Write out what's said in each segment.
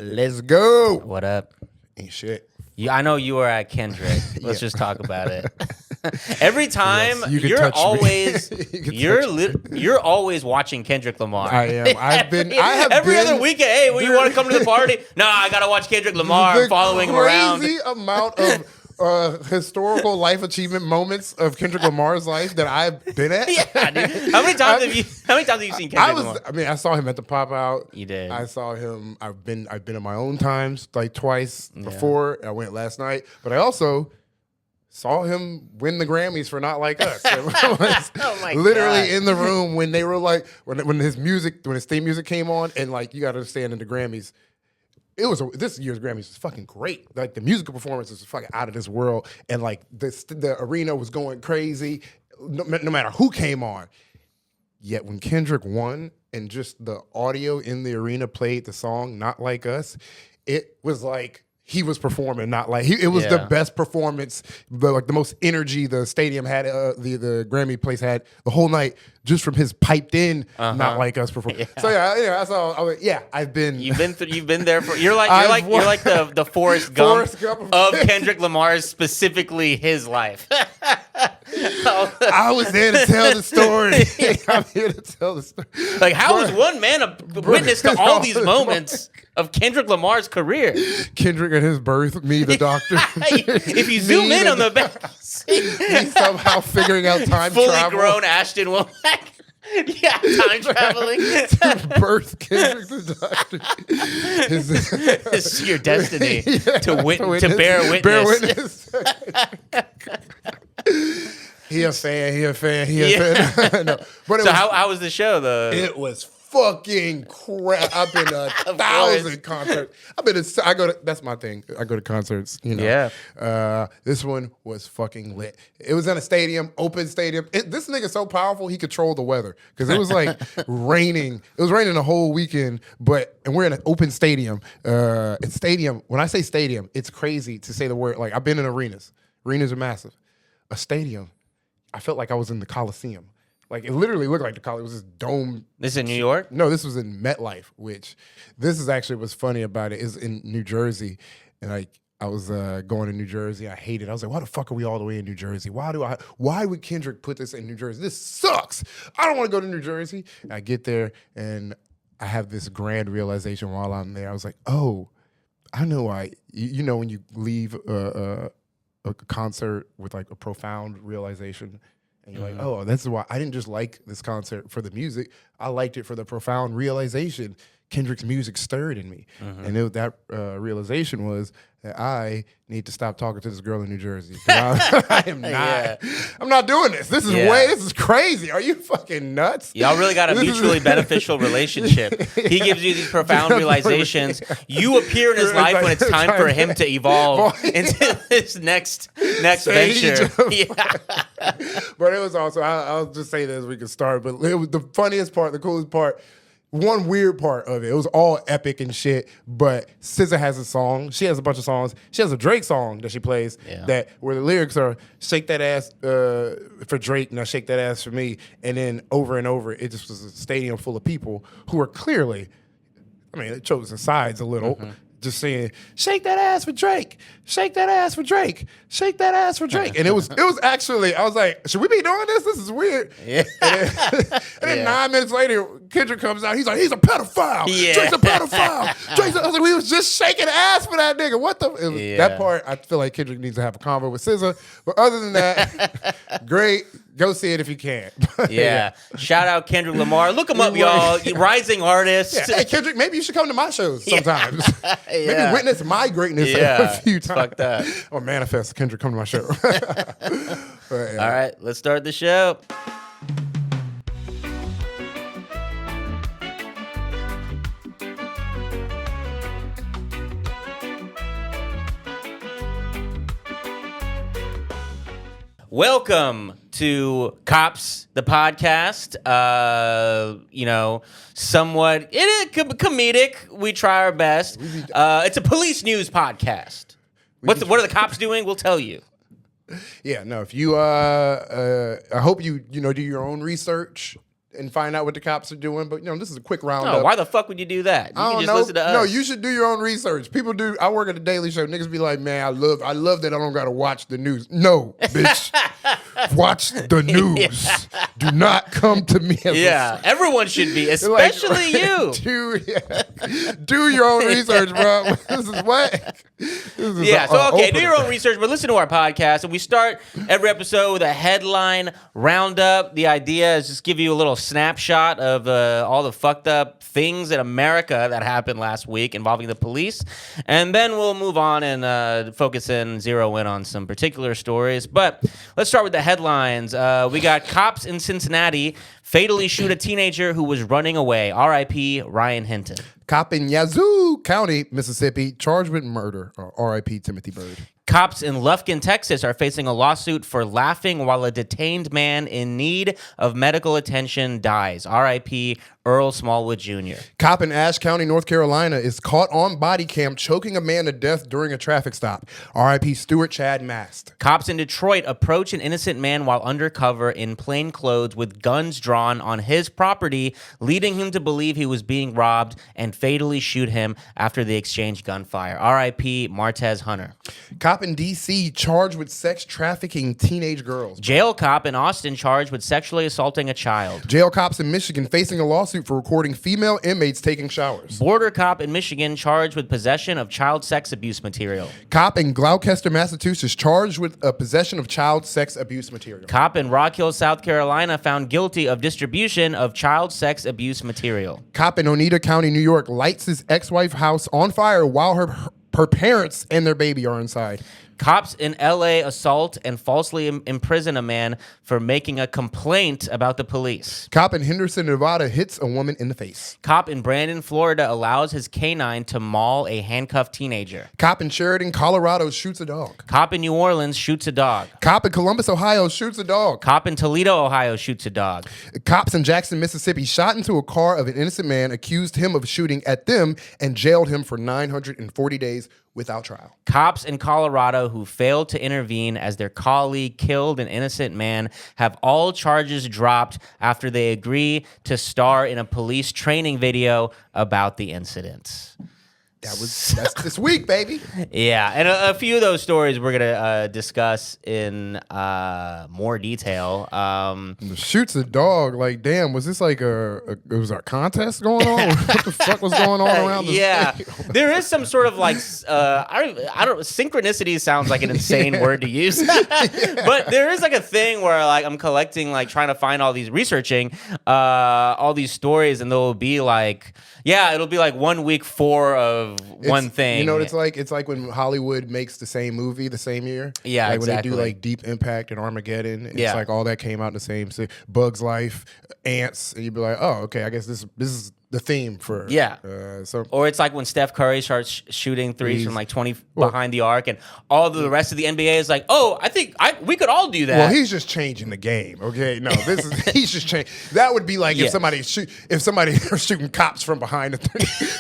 Let's go. What up? Ain't shit. I know you were at Kendrick. Let's just talk about it. Every time Yes, you're always you you're always watching Kendrick Lamar. I am. Every other weekend. Hey, when you want to come to the party? No, I gotta watch Kendrick Lamar. I'm following him around. Crazy amount of historical life achievement moments of Kendrick Lamar's life that I've been at. Yeah, dude. How many times have you seen Kendrick Lamar? I saw him at the Pop Out. You did. I saw him. I've been in my own times like twice before. I went last night, but I also saw him win the Grammys for Not Like Us. It was literally God. in the room when they were like when his theme music came on, and like you got to understand in the Grammys. This year's Grammys was fucking great. Like the musical performances was fucking out of this world, and like the arena was going crazy, no matter who came on. Yet when Kendrick won and just the audio in the arena played the song "Not Like Us," it was like he was performing, not like it was the best performance, the most energy the stadium had, the Grammy place had the whole night, just from his piped in, Not Like Us performance. Yeah. So I saw. I've been. You've been there for. You're like the Forrest Gump of Kendrick Lamar's, specifically his life. I was there to tell the story. I'm here to tell the story. Like, how is one man a witness to all these moments of Kendrick Lamar's career? Kendrick at his birth, me the doctor. If you zoom in on the back, me somehow figuring out time fully travel. Fully grown Ashton Womack. Yeah, time traveling. To birth Kendrick the doctor. It's your destiny to bear witness. He a fan. No. But how was the show though? It was fucking crap. I've been to 1,000 concerts. That's my thing. I go to concerts, Yeah. This one was fucking lit. It was in a stadium, open stadium. This nigga's so powerful, he controlled the weather. Because it was like raining. It was raining the whole weekend, and we're in an open stadium. It's stadium. When I say stadium, it's crazy to say the word. Like, I've been in arenas. Arenas are massive. A stadium, I felt like I was in the Coliseum. Like, it literally looked like the Coliseum. It was this dome. This in New York? No, this was in MetLife, which this is actually what's funny about it is in New Jersey. And I was going to New Jersey. I hated it. I was like, why the fuck are we all the way in New Jersey? Why would Kendrick put this in New Jersey? This sucks. I don't want to go to New Jersey. And I get there and I have this grand realization while I'm there. I was like, oh, I know why. You know when you leave a concert with like a profound realization, and you're like, oh, that's why I didn't just like this concert for the music. I liked it for the profound realization Kendrick's music stirred in me. And that realization was that I need to stop talking to this girl in New Jersey. I am not. Yeah. I'm not doing this. This is crazy. Are you fucking nuts? Y'all really got a mutually beneficial relationship. He gives you these profound realizations. You appear in his life when it's time for him to evolve into this next venture. But it was also, I'll just say this, we can start, but it was the funniest part, the coolest part. One weird part of it was all epic and shit, but SZA has a song. She has a bunch of songs. She has a Drake song that she plays where the lyrics are "Shake that ass for Drake, now shake that ass for me," and then over and over, it just was a stadium full of people who are clearly, they chose the sides a little. Just saying, shake that ass for Drake, shake that ass for Drake, shake that ass for Drake. And it was actually, I was like, should we be doing this? This is weird. Yeah. And then 9 minutes later, Kendrick comes out. He's like, he's a pedophile. Yeah. Drake's a pedophile. I was like, we was just shaking ass for that nigga. What the? That part, I feel like Kendrick needs to have a convo with SZA. But other than that, great. Go see it if you can. Yeah. Shout out Kendrick Lamar. Look him up, y'all. Rising artist. Yeah. Hey, Kendrick, maybe you should come to my shows sometimes. Maybe witness my greatness a few times. Fuck that. Or manifest Kendrick, come to my show. All right, let's start the show. Welcome to Kawps The Podcast. Somewhat it is comedic. We try our best. It's a police news podcast. What are the cops doing? We'll tell you. Yeah, no. If you, I hope you do your own research. and find out what the cops are doing. But, this is a quick roundup. No, why the fuck would you do that? You I can don't just know. listen to us. No, you should do your own research. People do. I work at a Daily Show. Niggas be like, man, I love that I don't got to watch the news. No, bitch. Watch the news. Do not come to me. Everyone should be, especially you. Do your own research, bro. This is what. Do your own research, but listen to our podcast. And we start every episode with a headline roundup. The idea is just give you a little snapshot of all the fucked up things in America that happened last week involving the police. And then we'll move on and zero in on some particular stories. But let's start with the headlines. We got cops in Cincinnati fatally shoot a teenager who was running away. R.I.P. Ryan Hinton. Cop in Yazoo County, Mississippi, charged with murder. R.I.P. Timothy Bird. Cops in Lufkin, Texas are facing a lawsuit for laughing while a detained man in need of medical attention dies. R.I.P. Earl Smallwood Jr. Cop in Ashe County, North Carolina is caught on body cam choking a man to death during a traffic stop. R.I.P. Stuart Chad Mast. Cops in Detroit approach an innocent man while undercover in plain clothes with guns drawn on his property, leading him to believe he was being robbed and fatally shoot him after they exchanged gunfire. R.I.P. Martez Hunter. Cop in D.C. charged with sex trafficking teenage girls. Jail cop in Austin charged with sexually assaulting a child. Jail cops in Michigan facing a lawsuit for recording female inmates taking showers. Border cop in Michigan charged with possession of child sex abuse material. Cop in Gloucester, Massachusetts charged with possession of child sex abuse material. Cop in Rock Hill, South Carolina found guilty of distribution of child sex abuse material. Cop in Oneida County, New York lights his ex-wife's house on fire while her parents and their baby are inside. Cops in L.A. assault and falsely imprison a man for making a complaint about the police. Cop in Henderson, Nevada hits a woman in the face. Cop in Brandon, Florida allows his canine to maul a handcuffed teenager. Cop in Sheridan, Colorado shoots a dog. Cop in New Orleans shoots a dog. Cop in Columbus, Ohio shoots a dog. Cop in Toledo, Ohio shoots a dog. Cops in Jackson, Mississippi shot into a car of an innocent man, accused him of shooting at them, and jailed him for 940 days without trial. Cops in Colorado who failed to intervene as their colleague killed an innocent man have all charges dropped after they agree to star in a police training video about the incident. That's this week, baby. Yeah, and a few of those stories we're gonna discuss in more detail. Shoots a dog. Like, damn, was this like it was a contest going on? What the fuck was going on around the state? There is some sort of like I don't synchronicity sounds like an insane word to use, but there is like a thing where like I'm collecting, like trying to find all these researching all these stories, and there'll be like it'll be like 1 week 4 of one thing. You know what it's like? It's like when Hollywood makes the same movie the same year. Yeah, like exactly. When they do like Deep Impact and Armageddon. It's like all that came out the same. So Bug's Life, Ants, and you'd be like, oh, okay, I guess this is the theme for or it's like when Steph Curry starts shooting threes from like 20 behind the arc, and all the rest of the NBA is like, oh, I think we could all do that. Well, he's just changing the game. Okay, no, he's just changing. That would be like if somebody are shooting cops from behind,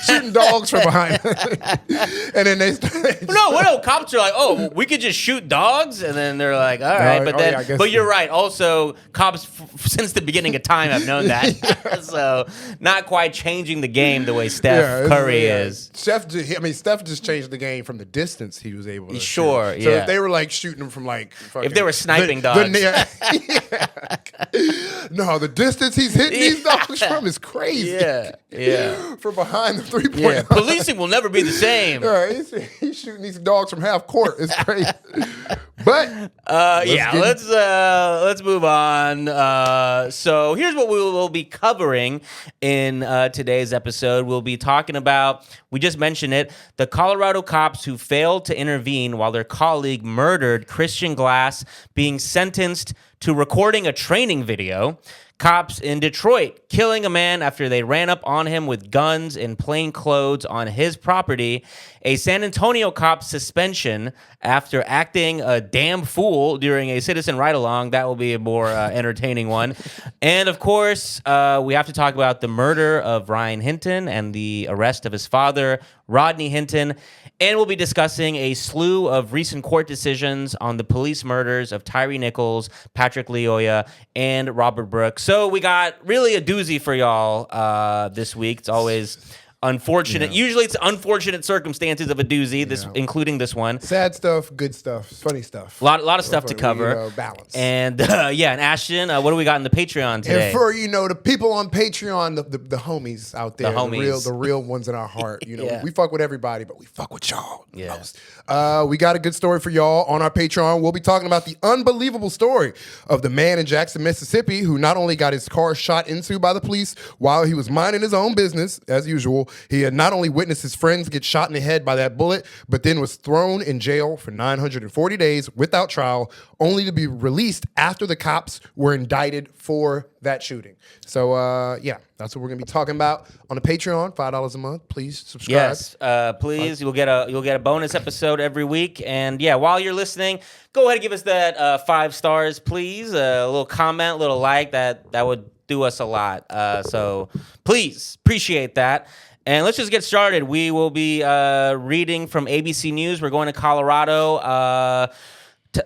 shooting dogs from behind, and then they cops are like, oh, we could just shoot dogs, and then they're like, all right, but you're right. Also, cops since the beginning of time have known that, so not quite changing the game the way Steph Curry is. Steph just changed the game from the distance he was able to shoot. So if they were like shooting them from like if they were sniping dogs. No, the distance he's hitting these dogs from is crazy. Yeah. From behind the 3-point line. Policing will never be the same. He's shooting these dogs from half court. It's crazy. But let's move on. So here's what we will be covering in today's episode. We'll be talking about, we just mentioned it, the Colorado cops who failed to intervene while their colleague murdered Christian Glass, being sentenced to recording a training video. Cops in Detroit killing a man after they ran up on him with guns in plain clothes on his property. A San Antonio cop suspension after acting a damn fool during a citizen ride-along. That will be a more entertaining one. And, of course, we have to talk about the murder of Ryan Hinton and the arrest of his father, Rodeny Hinton, and we'll be discussing a slew of recent court decisions on the police murders of Tyre Nichols, Patrick Lyoya, and Robert Brooks. So we got really a doozy for y'all this week. It's always unfortunate. Yeah. Usually it's unfortunate circumstances of a doozy, including this one. Sad stuff, good stuff, funny stuff. A lot of stuff to cover. Balance. And and Ashton, what do we got in the Patreon today? And for the people on Patreon, the homies out there, the real ones in our heart. We fuck with everybody, but we fuck with y'all the most. We got a good story for y'all on our Patreon. We'll be talking about the unbelievable story of the man in Jackson, Mississippi, who not only got his car shot into by the police while he was minding his own business, as usual. He had not only witnessed his friends get shot in the head by that bullet, but then was thrown in jail for 940 days without trial, only to be released after the cops were indicted for that shooting. So, that's what we're going to be talking about on the Patreon, $5 a month. Please subscribe. Yes, please. You'll get a bonus episode every week. And while you're listening, go ahead and give us that 5 stars, please. A little comment, a little like. That would do us a lot. So please, appreciate that. And let's just get started. We will be reading from ABC News. We're going to Colorado.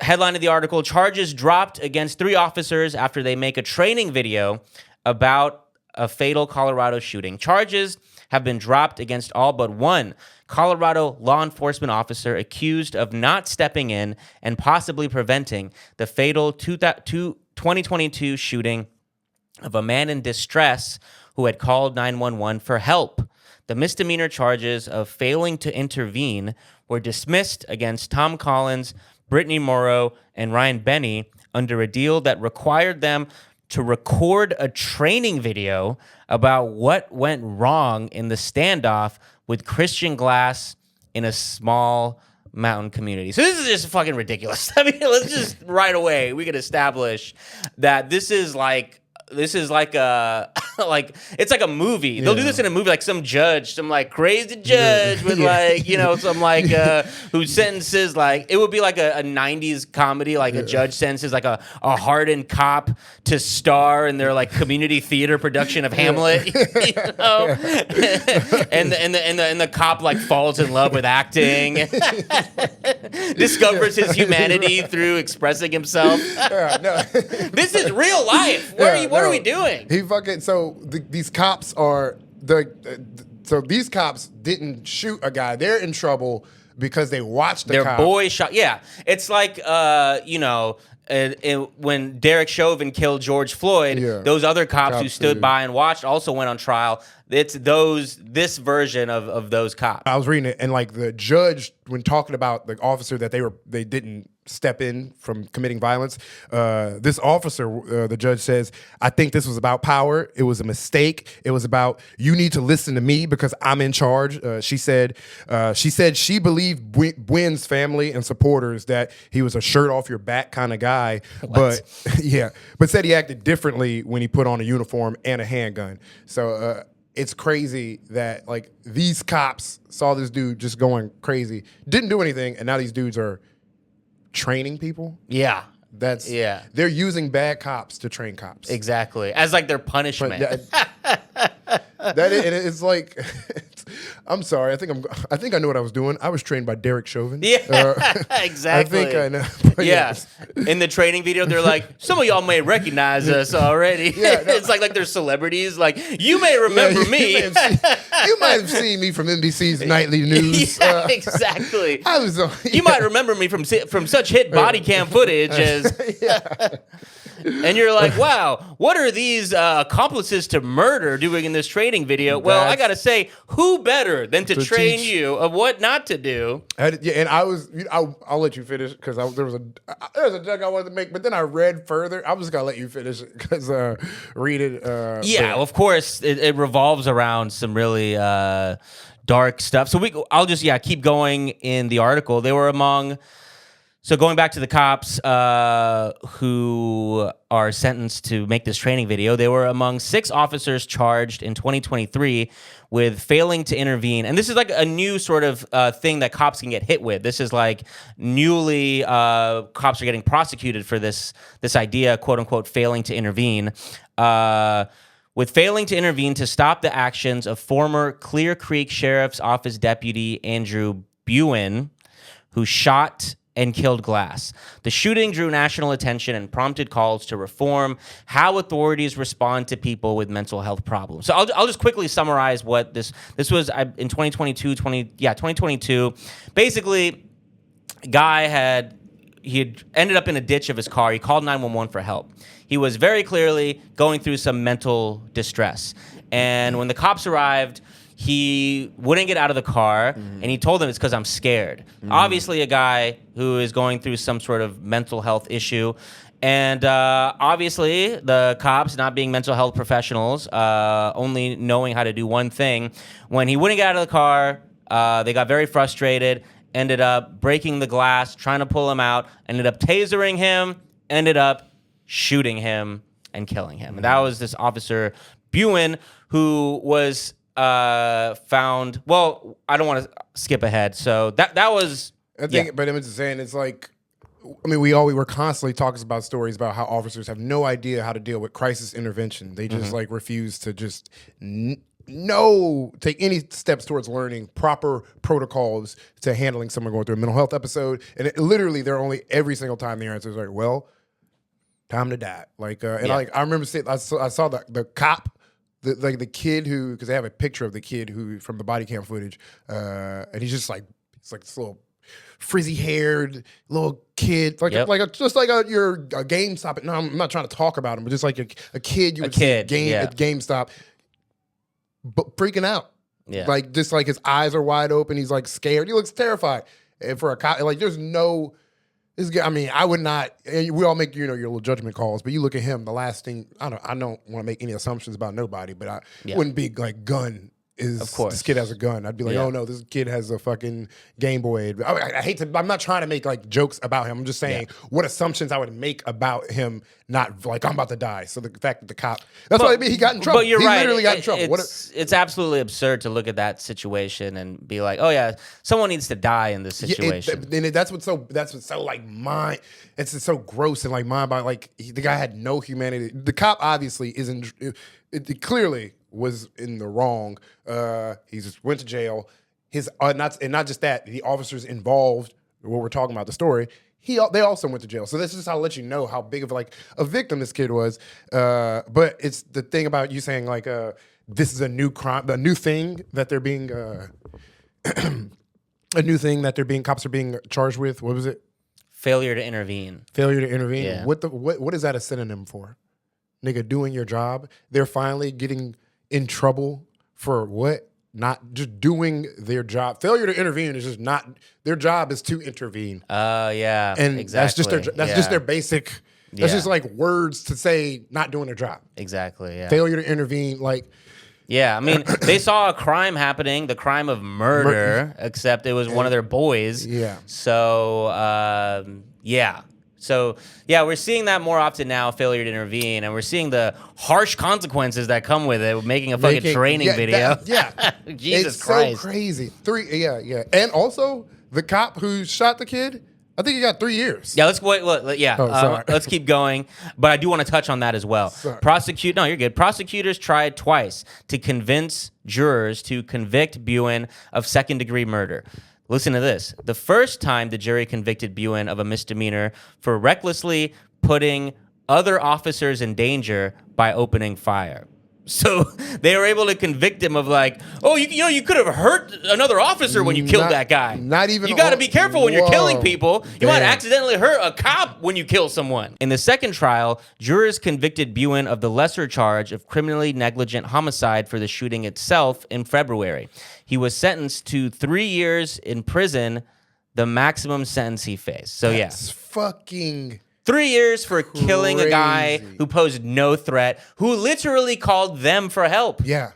Headline of the article, charges dropped against 3 officers after they make a training video about a fatal Colorado shooting. Charges have been dropped against all but 1 Colorado law enforcement officer accused of not stepping in and possibly preventing the fatal 2022 shooting of a man in distress who had called 911 for help. The misdemeanor charges of failing to intervene were dismissed against Tom Collins, Brittany Morrow, and Ryan Benny under a deal that required them to record a training video about what went wrong in the standoff with Christian Glass in a small mountain community. So this is just fucking ridiculous. I mean, let's just right away, we can establish that this is like a it's like a movie. They'll do this in a movie, like some judge, some like crazy judge with some like who sentences like it would be like a 90s comedy, like a judge sentences like a hardened cop to star in their like community theater production of Hamlet, and the cop like falls in love with acting, discovers his humanity through expressing himself. This is real life. What are we doing? These cops are these cops didn't shoot a guy. They're in trouble because they watched the cop. Their boy shot. Yeah, it's like when Derek Chauvin killed George Floyd, those other cops who stood by and watched also went on trial. It's this version of those cops. I was reading it, and like the judge, when talking about the officer that they didn't step in from committing violence, this officer, the judge says, I think this was about power. It was a mistake. It was about, you need to listen to me because I'm in charge. She said she believed Gwen's family and supporters that he was a shirt off your back kind of guy. But said he acted differently when he put on a uniform and a handgun. So it's crazy that like these cops saw this dude just going crazy, didn't do anything, and now these dudes are training people. Yeah. They're using bad cops to train cops. Exactly. As like their punishment. It's like, I'm sorry. I think I know what I was doing. I was trained by Derek Chauvin. Yeah, exactly. I think I know. Yes. In the training video, they're like, some of y'all may recognize us already. It's like they're celebrities. Like, you may remember me. You might have seen me from NBC's nightly news. Yeah, exactly. You might remember me from such hit body cam footage as. And you're like, wow, what are these accomplices to murder doing in this training video? Well, I got to say, who better than to train you of what not to do? And I'll let you finish because there was a joke I wanted to make, but then I read further. I'm just going to let you finish because read it. Of course, it revolves around some really dark stuff. So I'll just keep going in the article. They were among. So going back to the cops who are sentenced to make this training video, they were among 6 officers charged in 2023 with failing to intervene. And this is like a new sort of thing that cops can get hit with. This is like newly cops are getting prosecuted for this idea, quote unquote, failing to intervene. with failing to intervene to stop the actions of former Clear Creek Sheriff's Office Deputy Andrew Buin, who shot and killed Glass. The shooting drew national attention and prompted calls to reform how authorities respond to people with mental health problems. So I'll just quickly summarize what this was in 2022. Basically, guy he had ended up in a ditch of his car. He called 911 for help. He was very clearly going through some mental distress. And when the cops arrived, he wouldn't get out of the car, and he told them it's because I'm scared. Obviously, a guy who is going through some sort of mental health issue. And obviously, the cops, not being mental health professionals, only knowing how to do one thing, when he wouldn't get out of the car, they got very frustrated, ended up breaking the glass, trying to pull him out, ended up tasering him, ended up shooting him and killing him. And that was this officer, Buin, who was found. Well, I don't want to skip ahead. So that was. I think, but I'm just saying, it's like, I mean, we were constantly talking about stories about how officers have no idea how to deal with crisis intervention. They just like refuse to just take any steps towards learning proper protocols to handling someone going through a mental health episode. And literally, they're only every single time the answer is like, well, time to die. Like, I remember saying, I saw the cop. The kid who, because they have a picture of the kid who from the body cam footage, and he's just like, it's like this little frizzy-haired little kid, just like a GameStop. No, I'm not trying to talk about him, but just like a kid you would see at GameStop, but freaking out. Yeah, like just like his eyes are wide open. He's like scared. He looks terrified. And for a cop, like there's no. I mean, I would not. We all make your little judgment calls, but you look at him. The last thing I don't want to make any assumptions about nobody, but I wouldn't be like gun is. Of course, this kid has a gun. I'd be like, oh no, this kid has a fucking Game Boy. I hate to. I'm not trying to make like jokes about him. I'm just saying what assumptions I would make about him. Not like I'm about to die. So the fact that the cop. That's what I mean. He got in trouble. But you're he right. Literally got in trouble. It's absolutely absurd to look at that situation and be like, oh yeah, someone needs to die in this situation. That's what's so like mind. It's so gross and like mind body. Like the guy had no humanity. The cop obviously isn't. It clearly was in the wrong. He just went to jail. His not just that. The officers involved. What we're talking about, the story. They also went to jail. So this is how I'll let you know how big of like a victim this kid was. But it's the thing about you saying like this is a new crime, a new thing that they're being cops are being charged with. What was it? Failure to intervene. Failure to intervene. Yeah. What is that a synonym for? Nigga, doing your job. They're finally getting in trouble for what? Not just doing their job. Failure to intervene is just not their job is to intervene. Yeah, and exactly. That's just their basic. That's just like words to say not doing their job. Exactly. Yeah. Failure to intervene, like. Yeah, I mean, they saw a crime happening, the crime of murder, except it was one of their boys. Yeah. So, yeah. So, yeah, we're seeing that more often now, failure to intervene, and we're seeing the harsh consequences that come with it, making a fucking training video. Jesus Christ. It's so crazy. And also, the cop who shot the kid, I think he got 3 years. Yeah, let's keep going. But I do want to touch on that as well. No, you're good. Prosecutors tried twice to convince jurors to convict Buin of second-degree murder. Listen to this. The first time the jury convicted Buin of a misdemeanor for recklessly putting other officers in danger by opening fire. So they were able to convict him of like, oh, you could have hurt another officer when you killed that guy. Not even. You got to be careful when you're killing people. You might accidentally hurt a cop when you kill someone. In the second trial, jurors convicted Buin of the lesser charge of criminally negligent homicide for the shooting itself in February. He was sentenced to 3 years in prison, the maximum sentence he faced. So That's fucking 3 years for killing a guy who posed no threat, who literally called them for help. Yeah.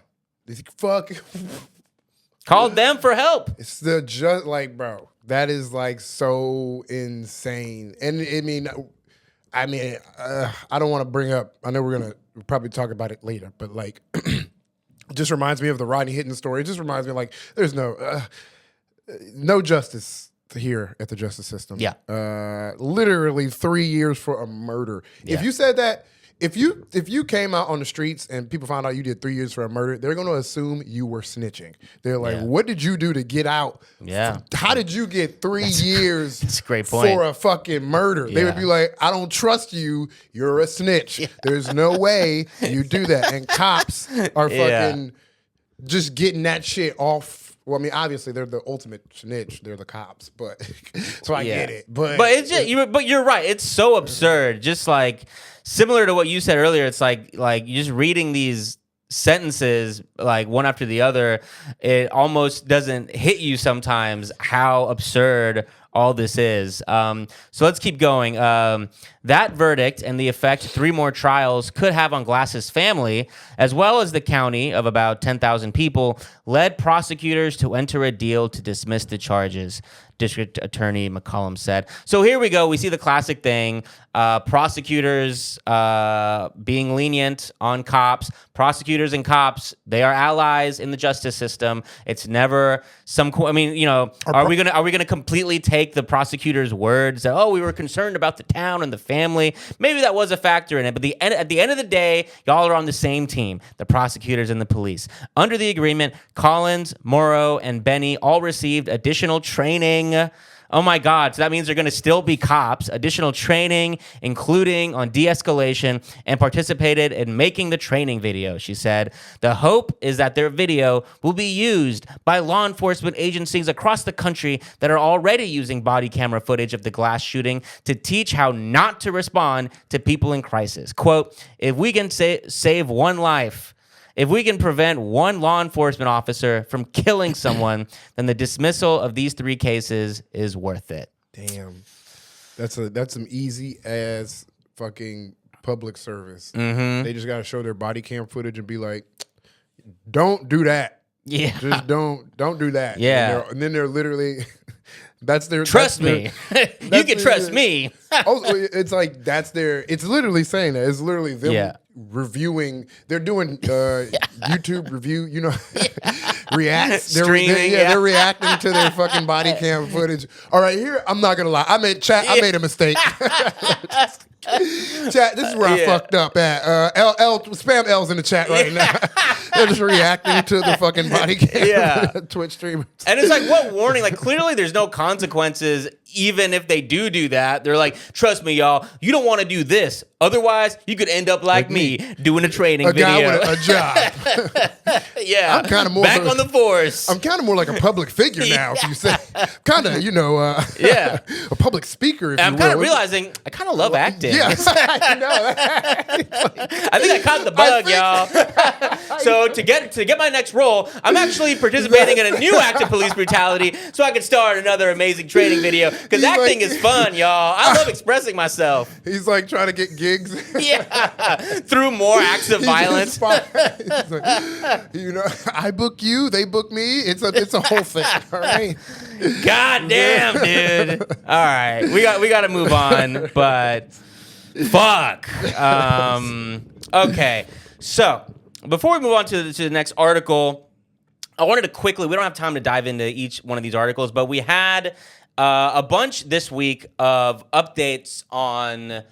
Called them for help. It's just like, bro, that is like so insane. And I don't want to bring up, I know we're going to probably talk about it later, but like, it just reminds me of the Rodeny Hinton story. It just reminds me like, there's no justice here at the justice system. Yeah. Literally 3 years for a murder. Yeah. If you said that if you came out on the streets and people found out you did 3 years for a murder, they're going to assume you were snitching. They're like, what did you do to get out? Yeah. How did you get 3 years that's a great point. for a fucking murder? They would be like, I don't trust you. You're a snitch. There's no way you do that. And cops are fucking just getting that shit off. Well, I mean, obviously they're the ultimate snitch. They're the cops, but so I get it. But it's just, but you're right. It's so absurd. Just like similar to what you said earlier. It's like you're just reading these sentences like one after the other. It almost doesn't hit you sometimes how absurd all this is. So let's keep going. That verdict and the effect 3 more trials could have on Glass's family, as well as the county of about 10,000 people, led prosecutors to enter a deal to dismiss the charges, District Attorney McCollum said. So here we go. We see the classic thing. Prosecutors being lenient on cops. Prosecutors and cops, they are allies in the justice system. It's never some. I mean, you know, are we gonna completely take the prosecutor's words that, oh, we were concerned about the town and the family? Maybe that was a factor in it, but at the end of the day, y'all are on the same team, the prosecutors and the police. Under the agreement, Collins, Morrow, and Benny all received additional training. Oh my God, so that means they're going to still be cops. Additional training, including on de-escalation, and participated in making the training video, she said. The hope is that their video will be used by law enforcement agencies across the country that are already using body camera footage of the Glass shooting to teach how not to respond to people in crisis. Quote, if we can save one life, if we can prevent one law enforcement officer from killing someone, then the dismissal of these 3 cases is worth it. Damn. That's some easy ass fucking public service. Mm-hmm. They just got to show their body cam footage and be like, don't do that. Yeah. Just don't do that. Yeah. And then they're literally... Trust me. You can trust me. It's like it's literally saying that. It's literally them reviewing. They're doing YouTube review, you know, reacts. They're reacting to their fucking body cam footage. All right, here, I'm not going to lie. I made a mistake. Chat, this is where I fucked up at. Spam L's in the chat right now. They're just reacting to the fucking body cam Twitch streamers. And it's like, what warning? Like, clearly there's no consequences even if they do that. They're like, trust me, y'all, you don't want to do this. Otherwise, you could end up like me doing a training video. A guy with a job. Yeah. I'm kind of more back on the force. I'm kind of more like a public figure now, if you say. Kind of, you know, a public speaker, if and you will. I'm kind of realizing I kind of love acting. Yeah, I know. I think I caught the bug, y'all. So to get my next role, I'm actually participating in a new act of police brutality so I can star in another amazing training video. Because acting is fun, y'all. I love expressing myself. He's like trying to get gigs. Through more acts of violence. Like, you know, I book you, they book me. It's a whole thing. All right. God damn, dude. All right, we got to move on. But fuck. Okay, so before we move on to the next article, I wanted to quickly. We don't have time to dive into each one of these articles, but we had a bunch this week of updates on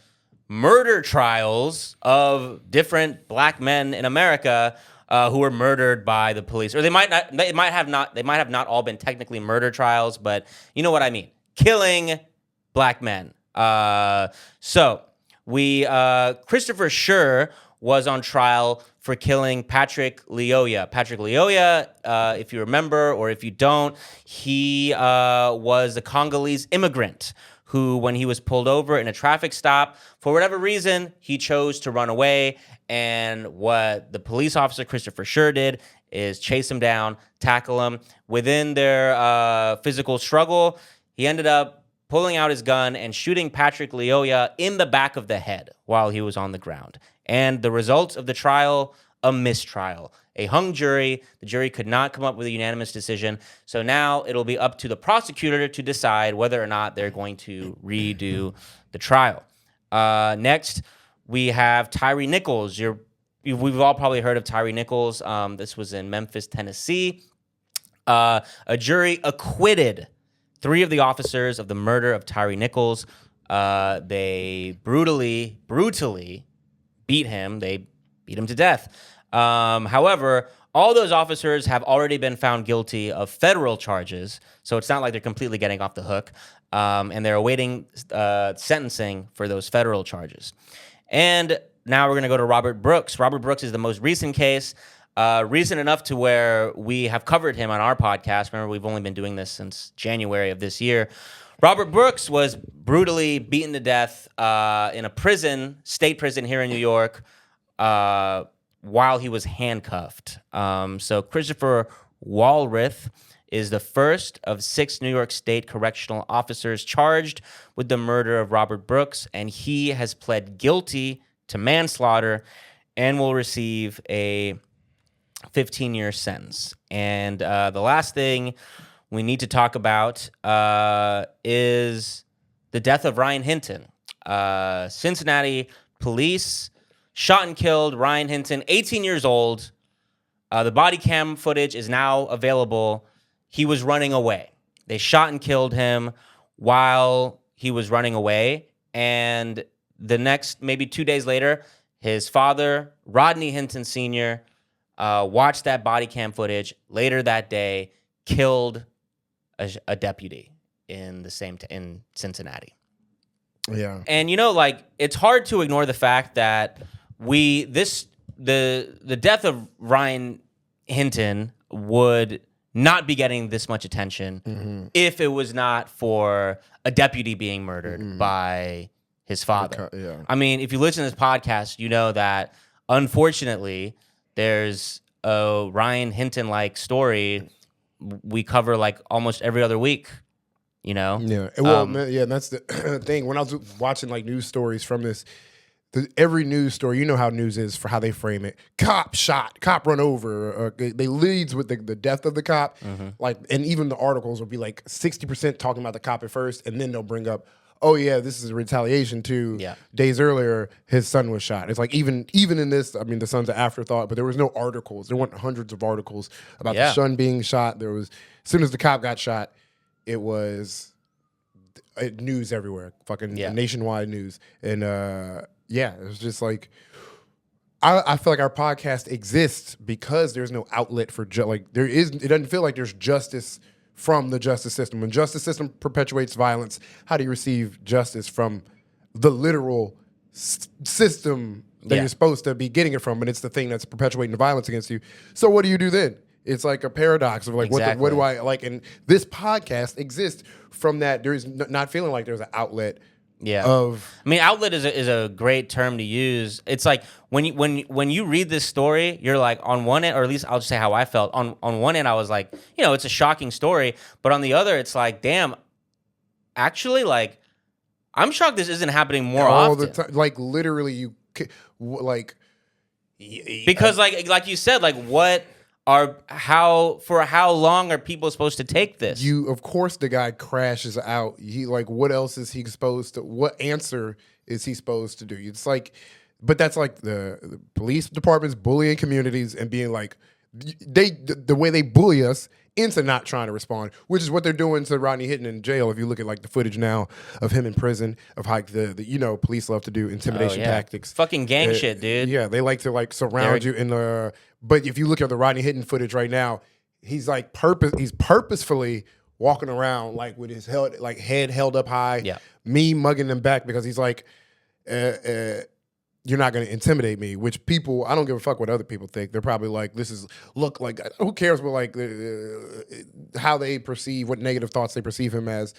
murder trials of different black men in America who were murdered by the police, or they might have not all been technically murder trials, but you know what I mean, killing black men. So Christopher Schur was on trial for killing Patrick Lyoya. Patrick Lyoya, if you remember or if you don't, he was a Congolese immigrant who, when he was pulled over in a traffic stop, for whatever reason, he chose to run away. And what the police officer, Christopher Schur, did is chase him down, tackle him. Within their physical struggle, he ended up pulling out his gun and shooting Patrick Lyoya in the back of the head while he was on the ground. And the results of the trial, a mistrial. A hung jury. The jury could not come up with a unanimous decision. So now it'll be up to the prosecutor to decide whether or not they're going to redo the trial. Next, we have Tyre Nichols. We've all probably heard of Tyre Nichols. This was in Memphis, Tennessee. A jury acquitted 3 of the officers of the murder of Tyre Nichols. They brutally beat him. They beat him to death. However, all those officers have already been found guilty of federal charges, so it's not like they're completely getting off the hook, and they're awaiting sentencing for those federal charges. And now we're going to go to Robert Brooks. Robert Brooks is the most recent case, recent enough to where we have covered him on our podcast. Remember, we've only been doing this since January of this year. Robert Brooks was brutally beaten to death in a prison, state prison here in New York, while he was handcuffed. So Christopher Walrath is the first of 6 New York State correctional officers charged with the murder of Robert Brooks, and he has pled guilty to manslaughter and will receive a 15-year sentence. And the last thing we need to talk about is the death of Ryan Hinton. Cincinnati police shot and killed Ryan Hinton, 18 years old. The body cam footage is now available. He was running away. They shot and killed him while he was running away. And the next, maybe 2 days later, his father, Rodeny Hinton Sr., watched that body cam footage. Later that day, killed a deputy in Cincinnati. Yeah. And it's hard to ignore the fact that the death of Ryan Hinton would not be getting this much attention if it was not for a deputy being murdered by his father. Yeah. I mean, if you listen to this podcast, you know that unfortunately there's a Ryan Hinton-like story we cover like almost every other week, Yeah. Well, that's the thing. When I was watching like news stories from this, every news story, you know how news is for how they frame it. Cop shot, cop run over. They leads with the death of the cop. Like, and even the articles will be like 60% talking about the cop at first, and then they'll bring up, oh yeah, this is a retaliation too. Yeah. Days earlier, his son was shot. It's like even in this, I mean, the son's an afterthought, but there was no articles. There weren't hundreds of articles about the son being shot. There was, as soon as the cop got shot, it was news everywhere, fucking nationwide news. And it was just like, I feel like our podcast exists because there's no outlet for it doesn't feel like there's justice from the justice system. When justice system perpetuates violence, how do you receive justice from the literal system that you're supposed to be getting it from? And it's the thing that's perpetuating the violence against you. So what do you do then? It's like a paradox of like, what do I like? And this podcast exists from that. There is not feeling like there's an outlet. I mean, outlet is a great term to use. It's like when you read this story, you're like, on one end, or at least I'll just say how I felt. On one end, I was like, it's a shocking story, but on the other, it's like, damn, actually, like, I'm shocked this isn't happening more all often. the time. Like literally, because like you said, like how long are people supposed to take this? Of course the guy crashes out. What else is he supposed to, what answer is he supposed to do? It's like, but that's like the police departments bullying communities and being like, the way they bully us into not trying to respond, which is what they're doing to Rodeny Hinton in jail. If you look at like the footage now of him in prison, of how the police love to do intimidation tactics. Fucking gang shit, dude. Yeah, they like to like surround you in the. But if you look at the Rodeny Hinton footage right now, he's like he's purposefully walking around like with his head held up high. Yeah. Me mugging them back because he's like, you're not going to intimidate me, which people, I don't give a fuck what other people think. They're probably like, who cares what like how they perceive, what negative thoughts they perceive him as.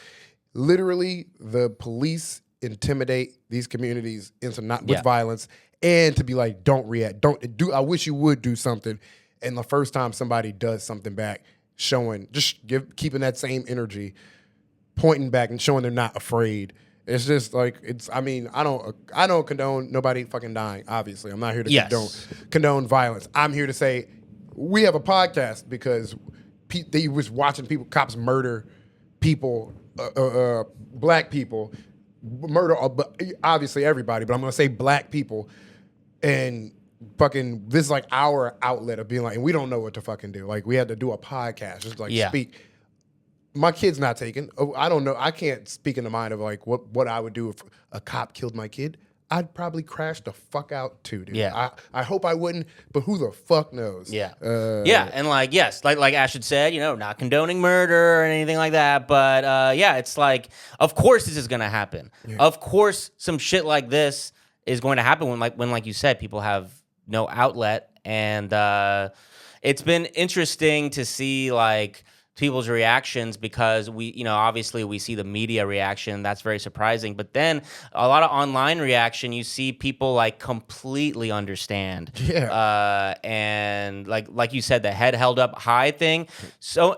Literally, the police intimidate these communities into with violence and to be like, don't react, I wish you would do something. And the first time somebody does something back, keeping that same energy, pointing back and showing they're not afraid. It's just like, I don't condone nobody fucking dying, obviously. I'm not here to condone violence. I'm here to say we have a podcast because they was watching cops murder people, black people, murder obviously everybody, but I'm going to say black people. And fucking, this is like our outlet of being like, and we don't know what to fucking do. Like, we had to do a podcast, just like speak. My kid's not taken. I don't know. I can't speak in the mind of like what I would do if a cop killed my kid. I'd probably crash the fuck out too, dude. Yeah. I hope I wouldn't, but who the fuck knows? Yeah. And like, yes, like Ashton said, not condoning murder or anything like that. But it's like, of course this is gonna happen. Yeah. Of course some shit like this is going to happen when like you said, people have no outlet. And it's been interesting to see like people's reactions because obviously we see the media reaction. That's very surprising. But then a lot of online reaction, you see people like completely understand. Yeah. And like you said, the head held up high thing. So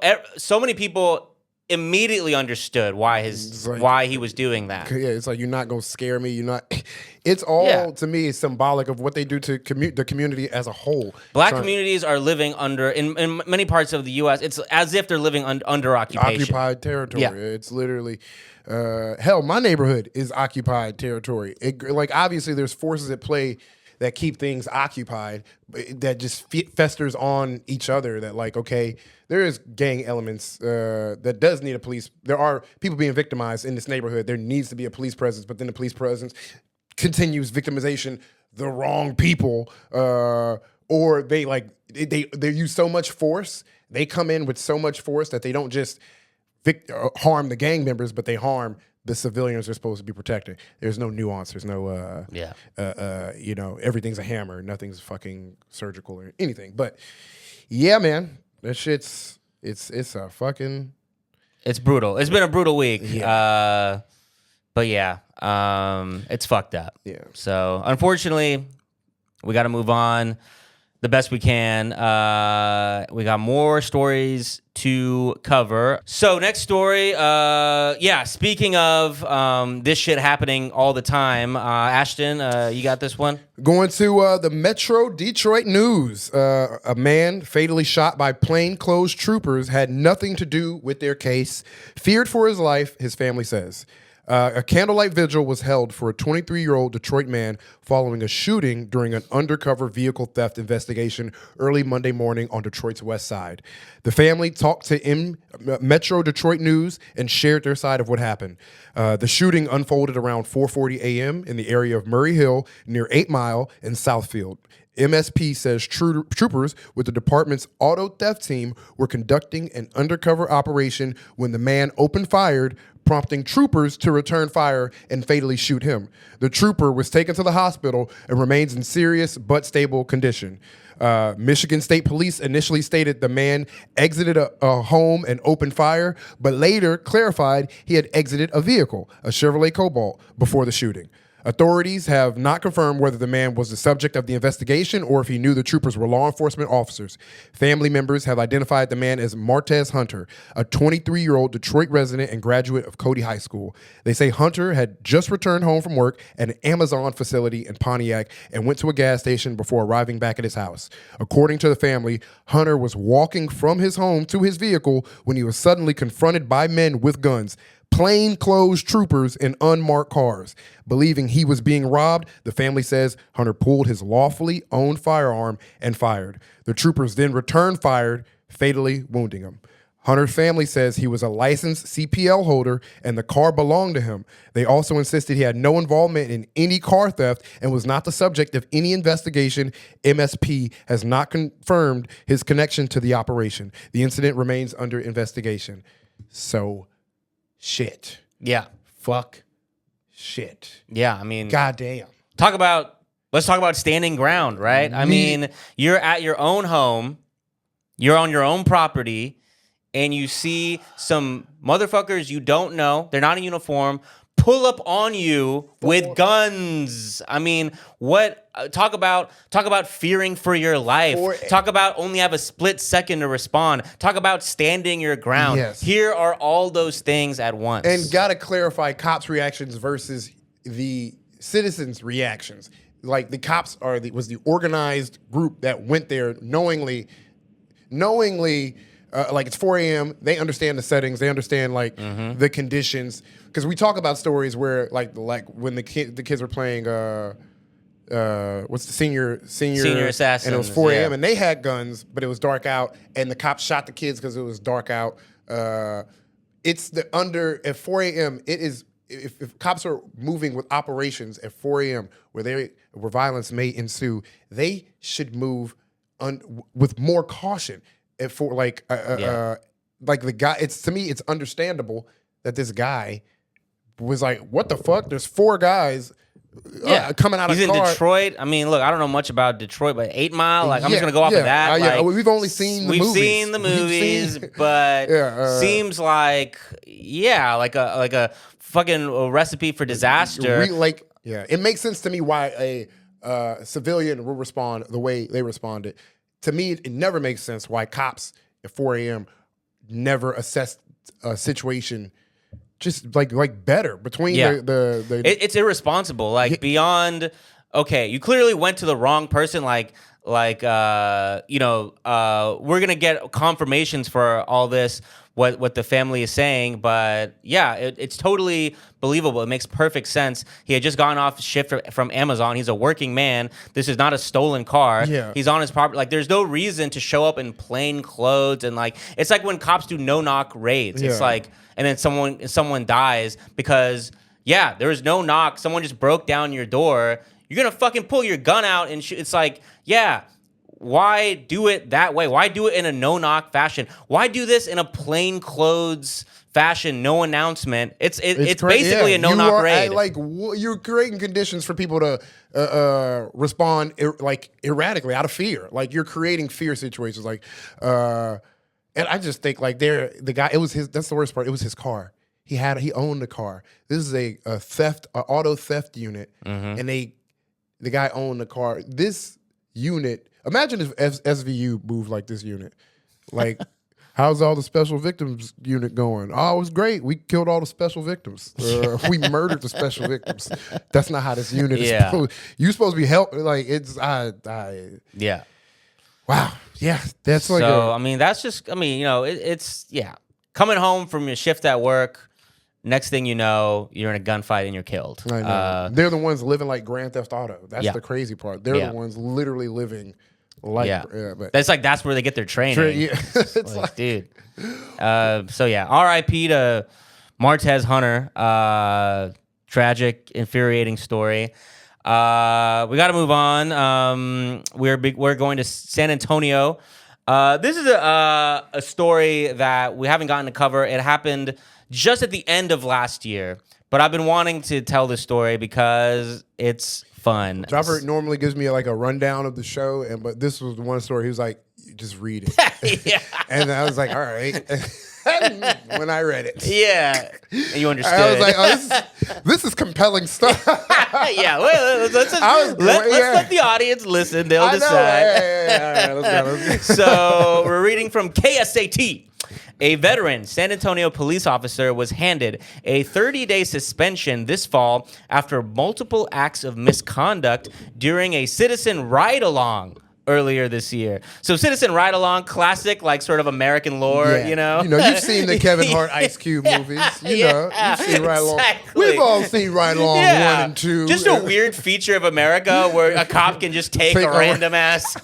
many people immediately understood why he was doing that. Yeah, it's like, you're not gonna scare me. You're not. It's all to me symbolic of what they do to the community as a whole. Black communities are living under in many parts of the U.S. It's as if they're living under occupation, occupied territory. Yeah. It's literally hell. My neighborhood is occupied territory. Like obviously, there's forces at play that keep things occupied, that just festers on each other. That like, okay, there is gang elements that does need a police. There are people being victimized in this neighborhood. There needs to be a police presence, but then the police presence continues victimization, the wrong people, or they use so much force. They come in with so much force that they don't just harm the gang members, but they harm the civilians they're supposed to be protecting. There's no nuance. There's no, everything's a hammer. Nothing's fucking surgical or anything. But yeah, man, that shit's it's a fucking. It's brutal. It's been a brutal week. Yeah. But yeah, it's fucked up. Yeah. So unfortunately, we got to move on the best we can. We got more stories to cover. So next story, speaking of this shit happening all the time, Ashton, you got this one? Going to the Metro Detroit News. A man fatally shot by plainclothes troopers had nothing to do with their case. Feared for his life, his family says. A candlelight vigil was held for a 23-year-old Detroit man following a shooting during an undercover vehicle theft investigation early Monday morning on Detroit's west side. The family talked to Metro Detroit News and shared their side of what happened. The shooting unfolded around 4:40 a.m. in the area of Murray Hill near 8 Mile and Southfield. MSP says troopers with the department's auto theft team were conducting an undercover operation when the man opened fire, prompting troopers to return fire and fatally shoot him. The trooper was taken to the hospital and remains in serious but stable condition. Michigan State Police initially stated the man exited a home and opened fire, but later clarified he had exited a vehicle, a Chevrolet Cobalt, before the shooting. Authorities have not confirmed whether the man was the subject of the investigation or if he knew the troopers were law enforcement officers. Family members have identified the man as Martez Hunter, a 23-year-old Detroit resident and graduate of Cody High School. They say Hunter had just returned home from work at an Amazon facility in Pontiac and went to a gas station before arriving back at his house. According to the family, Hunter was walking from his home to his vehicle when he was suddenly confronted by men with guns. Plainclothes troopers in unmarked cars. Believing he was being robbed, the family says Hunter pulled his lawfully owned firearm and fired. The troopers then returned fire, fatally wounding him. Hunter's family says he was a licensed CPL holder and the car belonged to him. They also insisted he had no involvement in any car theft and was not the subject of any investigation. MSP has not confirmed his connection to the operation. The incident remains under investigation. So, shit. Yeah. Fuck. Shit. Yeah, I mean, goddamn. Let's talk about standing ground, right? I mean, you're at your own home, you're on your own property, and you see some motherfuckers you don't know, they're not in uniform, pull up on you with guns. I mean, what? Talk about fearing for your life. Talk about only have a split second to respond. Talk about standing your ground. Yes. Here are all those things at once. And gotta clarify cops' reactions versus the citizens' reactions. Like the cops was the organized group that went there knowingly. Like it's 4 a.m. They understand the settings. They understand the conditions. Because we talk about stories where like when the kids were playing what's the senior Assassins, and it was 4 a.m. and they had guns, but it was dark out, and the cops shot the kids because it was dark out. It's at 4 a.m. It is if cops are moving with operations at 4 a.m. where violence may ensue, they should move with more caution. And for like the guy, to me, it's understandable that this guy was like, "What the fuck?" There's 4 guys coming out of He's car. in Detroit. I mean, look, I don't know much about Detroit, but 8 Mile, like, I'm just going to go off of that. Like, we've only seen the movies. We've seen the movies, but seems like, like a fucking recipe for disaster. It makes sense to me why a civilian will respond the way they responded. To me, it never makes sense why cops at 4 a.m. never assess a situation just like better between the It's irresponsible. Like beyond, okay, you clearly went to the wrong person. We're gonna get confirmations for all this, what the family is saying, but it's totally believable. It makes perfect sense. He had just gone off shift from Amazon. He's a working man. This is not a stolen car. Yeah. He's on his property. Like, there's no reason to show up in plain clothes and it's like when cops do no-knock raids. It's like, and then someone dies because there was no knock. Someone just broke down your door. You're gonna fucking pull your gun out and shoot. It's like, why do it that way? Why do it in a no-knock fashion? Why do this in a plain clothes fashion, no announcement? It's basically a no-knock raid. You're creating conditions for people to respond erratically out of fear. Like, you're creating fear situations. And I just think the guy. It was his. That's the worst part. It was his car. He owned the car. This is a auto theft unit, and the guy owned the car. This unit. Imagine if SVU moved like this unit. Like, how's all the special victims unit going? Oh, it was great. We killed all the special victims. We murdered the special victims. That's not how this unit is supposed. You're supposed to be helping. Like, it's Wow. Yeah. That's like. So I mean, that's just. I mean, it's coming home from your shift at work. Next thing you know, you're in a gunfight and you're killed. I know. They're the ones living like Grand Theft Auto. That's the crazy part. They're the ones literally living like. But that's where they get their training. It's like, dude. R.I.P. to Martez Hunter. Tragic, infuriating story. We got to move on. We're going to San Antonio. This is a story that we haven't gotten to cover. It happened just at the end of last year, but I've been wanting to tell this story because it's fun. Robert normally gives me a rundown of the show, but this was the one story he was like, "Just read it." And I was like, "All right." When I read it, and you understood. I was like, "Oh, this is compelling stuff." Let's let the audience listen. They'll decide. Let's go. So we're reading from KSAT. A veteran San Antonio police officer was handed a 30-day suspension this fall after multiple acts of misconduct during a citizen ride-along earlier this year. So citizen ride-along, classic, sort of American lore, You've seen the Kevin Hart Ice Cube movies. You've seen Ride-Along. Exactly. We've all seen Ride-Along 1 and 2. Just a weird feature of America where a cop can just take a random ass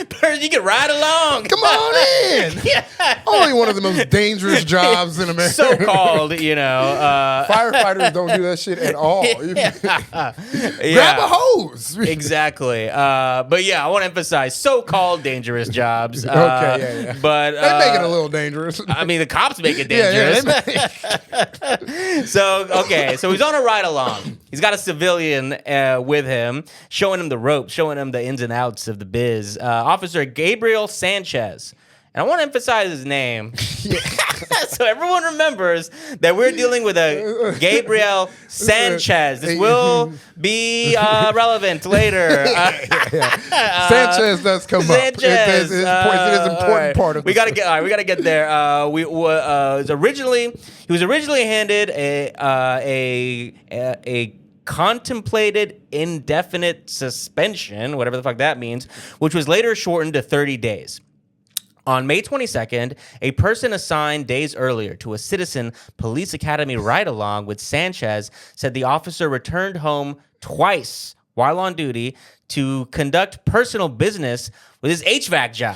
person. You can ride along. Come on in. Only one of the most dangerous jobs in America. So-called, Firefighters don't do that shit at all. Grab a hose. Exactly. But I want to emphasize so-called dangerous jobs. Okay, But they make it a little dangerous. I mean, the cops make it dangerous. So he's on a ride-along. He's got a civilian with him, showing him the ropes, showing him the ins and outs of the biz. Officer Gabriel Sanchez. And I want to emphasize his name so everyone remembers that we're dealing with a Gabriel Sanchez. This will be relevant later. Sanchez does come up. It is an important part of. We gotta get there. He was originally handed a contemplated indefinite suspension, whatever the fuck that means, which was later shortened to 30 days. On May 22nd, a person assigned days earlier to a Citizen Police Academy ride-along with Sanchez said the officer returned home twice while on duty to conduct personal business with his HVAC job.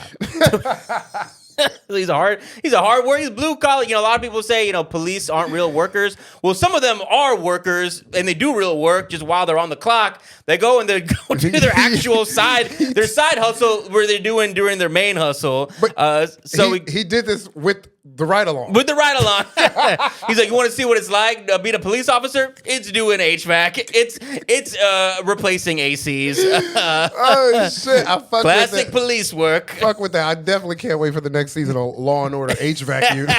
He's a hard worker. He's blue collar. You know, a lot of people say, police aren't real workers. Well, some of them are workers and they do real work just while they're on the clock. They go and they go do their actual side hustle where they're doing during their main hustle. But he did this with the ride-along. With the ride-along. He's like, you want to see what it's like being a police officer? It's doing HVAC. It's replacing ACs. Oh, shit. I fuck Classic with that. Police work. Fuck with that. I definitely can't wait for the next season of Law and Order HVAC unit.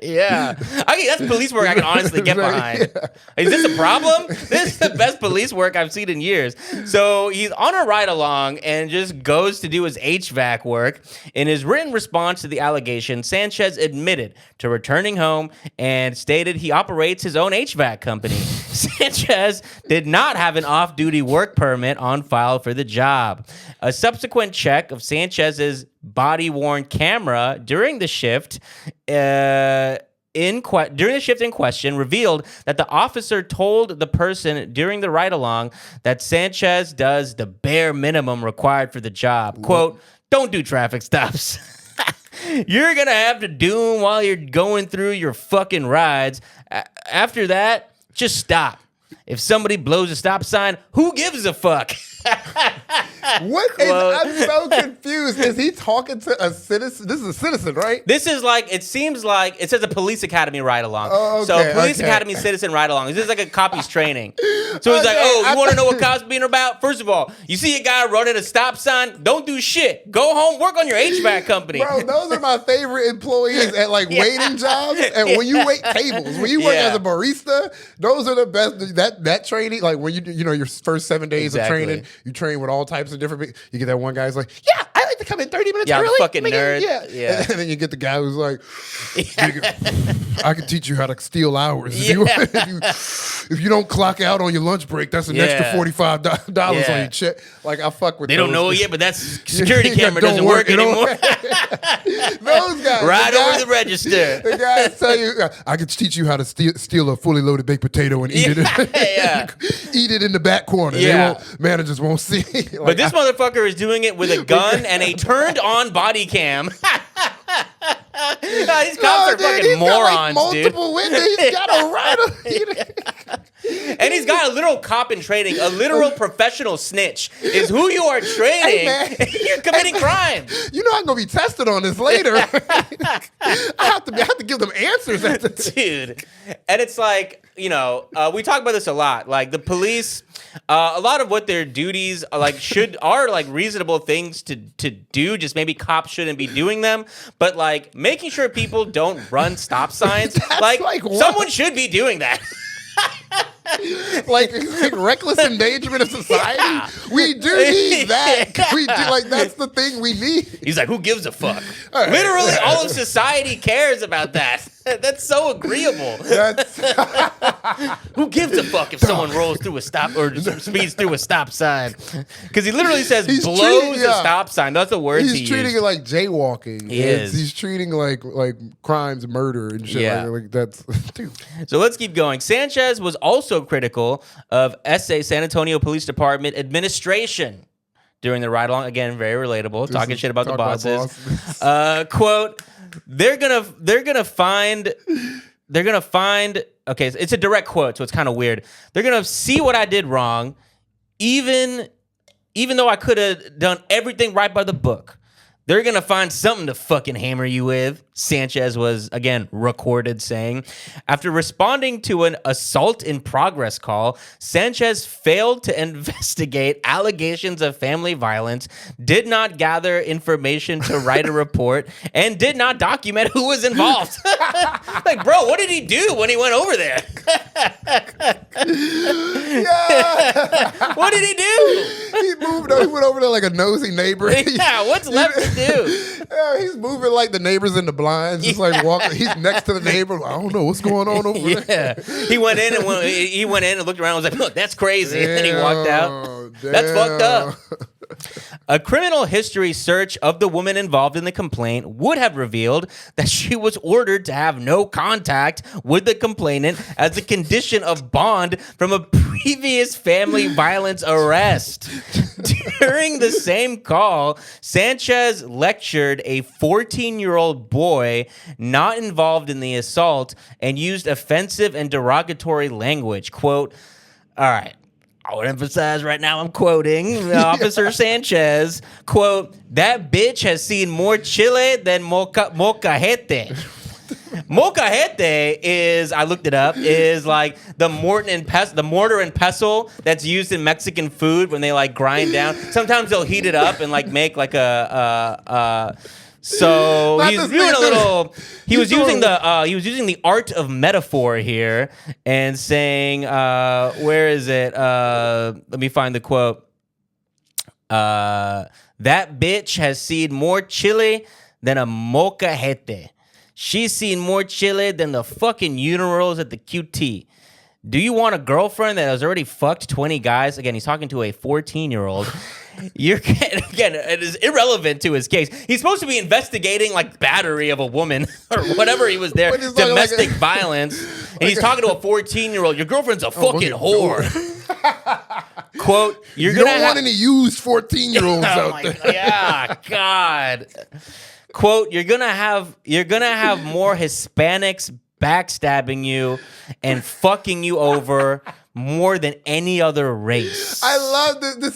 Yeah. That's police work I can honestly get behind. Yeah. Is this a problem? This is the best police work I've seen in years. So he's on a ride-along and just goes to do his HVAC work. In his written response to the allegation, Sanchez admitted to returning home and stated he operates his own HVAC company. Sanchez did not have an off-duty work permit on file for the job. A subsequent check of Sanchez's body-worn camera during the shift in question revealed that the officer told the person during the ride-along that Sanchez does the bare minimum required for the job. Quote, don't do traffic stops. You're going to have to do them while you're going through your fucking rides. After that, just stop. If somebody blows a stop sign, who gives a fuck? I'm so confused. Is he talking to a citizen? This is a citizen, right? This is it seems like, it says a police academy ride-along. Oh, okay, so police academy citizen ride-along. This is like a copy's training. So he's like, you want to know what cops being about? First of all, you see a guy running a stop sign, don't do shit. Go home, work on your HVAC company. Bro, those are my favorite employees at waiting jobs. And when you wait tables, when you work as a barista, those are the best. That training, when your first 7 days of training, you train with all types of different. You get that one guy who's like, yeah, I like to come in 30 minutes early. I'm a fucking nerd. Yeah. And then you get the guy who's like, I can teach you how to steal hours. If you don't clock out on your lunch break, that's an extra $45 on your check. I fuck with They those. don't know it yet, but that security camera doesn't work anymore. Those guys. Right over the register. The guys tell you, I can teach you how to steal a fully loaded baked potato and eat it. Eat it in the back corner. Managers won't see. But this motherfucker is doing it with a gun and a turned-on body cam. These cops are fucking morons, multiple windows. He's got a rider. And he's got a literal cop in training, a literal professional snitch is who you are training. You're committing crimes. You know I'm gonna be tested on this later. I have to give them answers at the dude. And it's we talk about this a lot. The police, a lot of what their duties are reasonable things to do. Just maybe cops shouldn't be doing them. But making sure people don't run stop signs. Someone should be doing that. Reckless endangerment of society. Yeah. We do need that. We do that's the thing we need. He's like, who gives a fuck? Literally, all of society cares about that. That's so agreeable. Who gives a fuck if someone rolls through a stop or speeds through a stop sign? Because he literally says blows a stop sign. That's the words he used. He's treating it like jaywalking. He is. He's treating like crimes, murder, and shit. Yeah. That's. Dude. So let's keep going. Sanchez was also critical of San Antonio Police Department administration during the ride-along. Again, very relatable. Talking shit about the bosses. Quote. They're gonna find. Okay, it's a direct quote, so it's kind of weird. They're gonna see what I did wrong, even though I could have done everything right by the book. They're going to find something to fucking hammer you with, Sanchez was, again, recorded saying. After responding to an assault in progress call, Sanchez failed to investigate allegations of family violence, did not gather information to write a report, and did not document who was involved. Bro, what did he do when he went over there? What did he do? He went over there like a nosy neighbor. Yeah, what's left to do? Yeah, he's moving like the neighbors in the blinds, just walking. He's next to the neighbor. I don't know what's going on over there. He went in and looked around and was like, look, that's crazy. And then he walked out. That's fucked up. A criminal history search of the woman involved in the complaint would have revealed that she was ordered to have no contact with the complainant as a condition of bond from a previous family violence arrest. During the same call, Sanchez lectured a 14-year-old boy not involved in the assault and used offensive and derogatory language. Quote, all right, I would emphasize right now I'm quoting Officer Sanchez. Quote, that bitch has seen more chile than molcajete. Molcajete is, I looked it up, is like the mortar and pestle that's used in Mexican food when they like grind down. Sometimes they'll heat it up and like make like so he's doing a little. He was using the art of metaphor here and saying, where is it? Let me find the quote. That bitch has seen more chile than a molcajete. She's seen more chile than the fucking urinals at the QT. Do you want a girlfriend that has already fucked 20 guys? Again, he's talking to a 14-year-old. Again, it is irrelevant to his case. He's supposed to be investigating like battery of a woman or whatever he was there, domestic violence. And he's talking to a 14-year-old. Your girlfriend's a fucking whore. Quote, you don't want any used 14-year-olds out there. Yeah, God. Quote, you're gonna have more Hispanics backstabbing you and fucking you over more than any other race. I love this.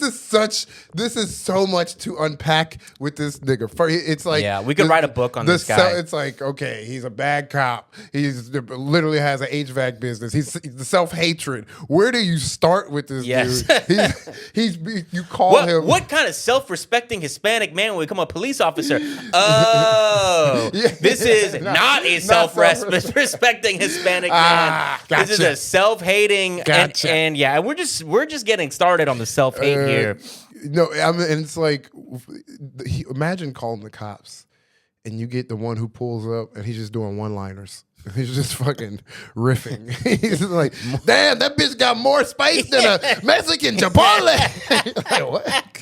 This is so much to unpack with this nigga. It's like, yeah, we could write a book on this guy. It's like, okay, he's a bad cop. He's literally has an HVAC business. He's the self-hatred. Where do you start with this dude? You call him. What kind of self-respecting Hispanic man will become a police officer? Oh, this is not a self-respecting Hispanic man. Gotcha. This is a self-hating and we're just getting started on the self-hate here. No, I mean, and it's like, imagine calling the cops and you get the one who pulls up and he's just doing one-liners. He's just fucking riffing. He's like, damn, that bitch got more spice than a Mexican Chipotle. Like, what? Like,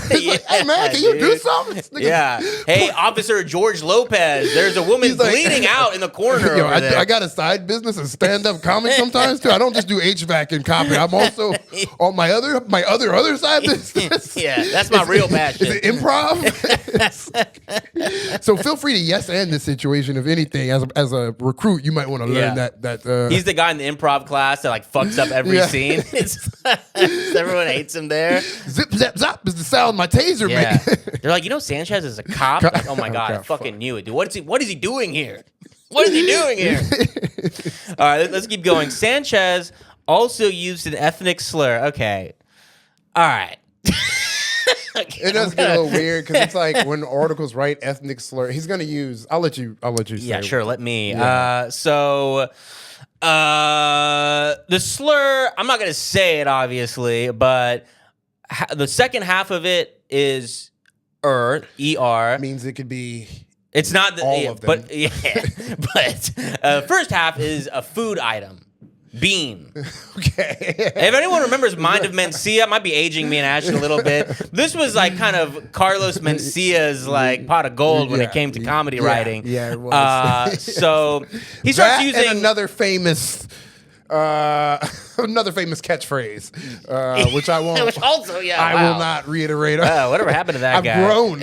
hey, man, can you do something? Yeah. Hey, Officer George Lopez, there's a woman bleeding out in the corner over there. I got a side business of stand-up comedy sometimes, too. I don't just do HVAC and comedy. I'm also on my other side business. Yeah, that's my real passion. Is it improv? So feel free to yes and this situation, if anything, as a recruit, you might want to learn that. He's the guy in the improv class that like fucks up every scene. Everyone hates him there. Zip, zap, zap is the sound my taser makes. They're like, Sanchez is a cop. Like, oh my God, I fucking knew it, dude. What is he doing here? What is he doing here? All right, let's keep going. Sanchez also used an ethnic slur. Okay. All right. It does get a little weird because it's like when articles write ethnic slur, he's gonna use. I'll let you say. Yeah, sure. Let me. Yeah. The slur. I'm not gonna say it, obviously, but the second half of it is er. Means it could be. It's not all of them, but first half is a food item. Bean. Okay. If anyone remembers Mind of Mencia, might be aging me and Ashton a little bit. This was like kind of Carlos Mencia's like pot of gold when it came to comedy writing. Yeah, it was. So he starts using another famous catchphrase, which I won't. Which also, I will not reiterate. Whatever happened to that guy? I've grown.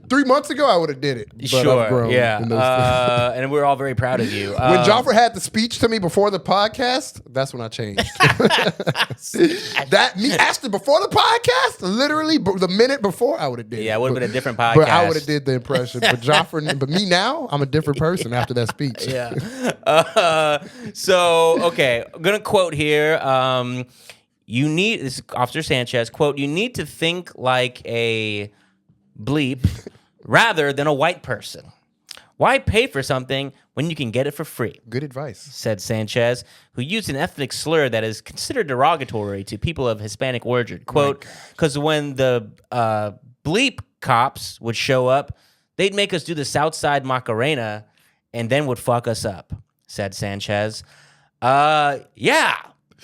3 months ago, I would have did it. But sure. I've grown And we're all very proud of you. When Joffrey had the speech to me before the podcast, that's when I changed. Ashton before the podcast, literally the minute before, I would have did it. Yeah, it would have been a different podcast. But I would have did the impression. But Joffrey, but me now, I'm a different person after that speech. Yeah. So, okay, I'm going to quote here. This is Officer Sanchez, quote, you need to think like a bleep rather than a white person. Why pay for something when you can get it for free? Good advice, said Sanchez, who used an ethnic slur that is considered derogatory to people of Hispanic origin. Quote, because when the bleep cops would show up, they'd make us do the Southside Macarena and then would fuck us up, said Sanchez.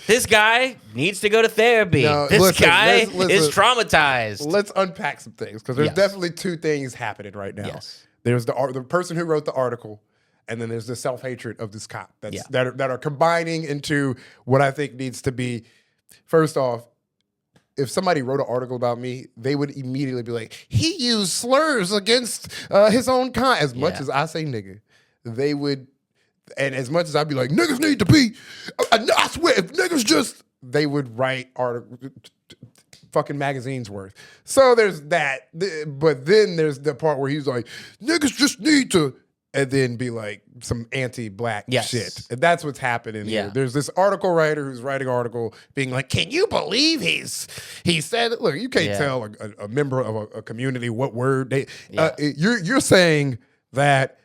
This guy needs to go to therapy. This guy is traumatized. Let's unpack some things because there's definitely two things happening right now. Yes. There's the person who wrote the article, and then there's the self-hatred of this cop that are combining into what I think needs to be. First off, if somebody wrote an article about me, they would immediately be like, he used slurs against his own kind. As much as I say nigga, they would, and as much as I'd be like, niggas need to be, I swear, if niggas just, they would write fucking magazines worth. So there's that. But then there's the part where he's like, niggas just need to, and then be like some anti-black shit. And that's what's happening here. There's this article writer who's writing article being like, can you believe he said, look, you can't tell a member of a community what word they, you're saying that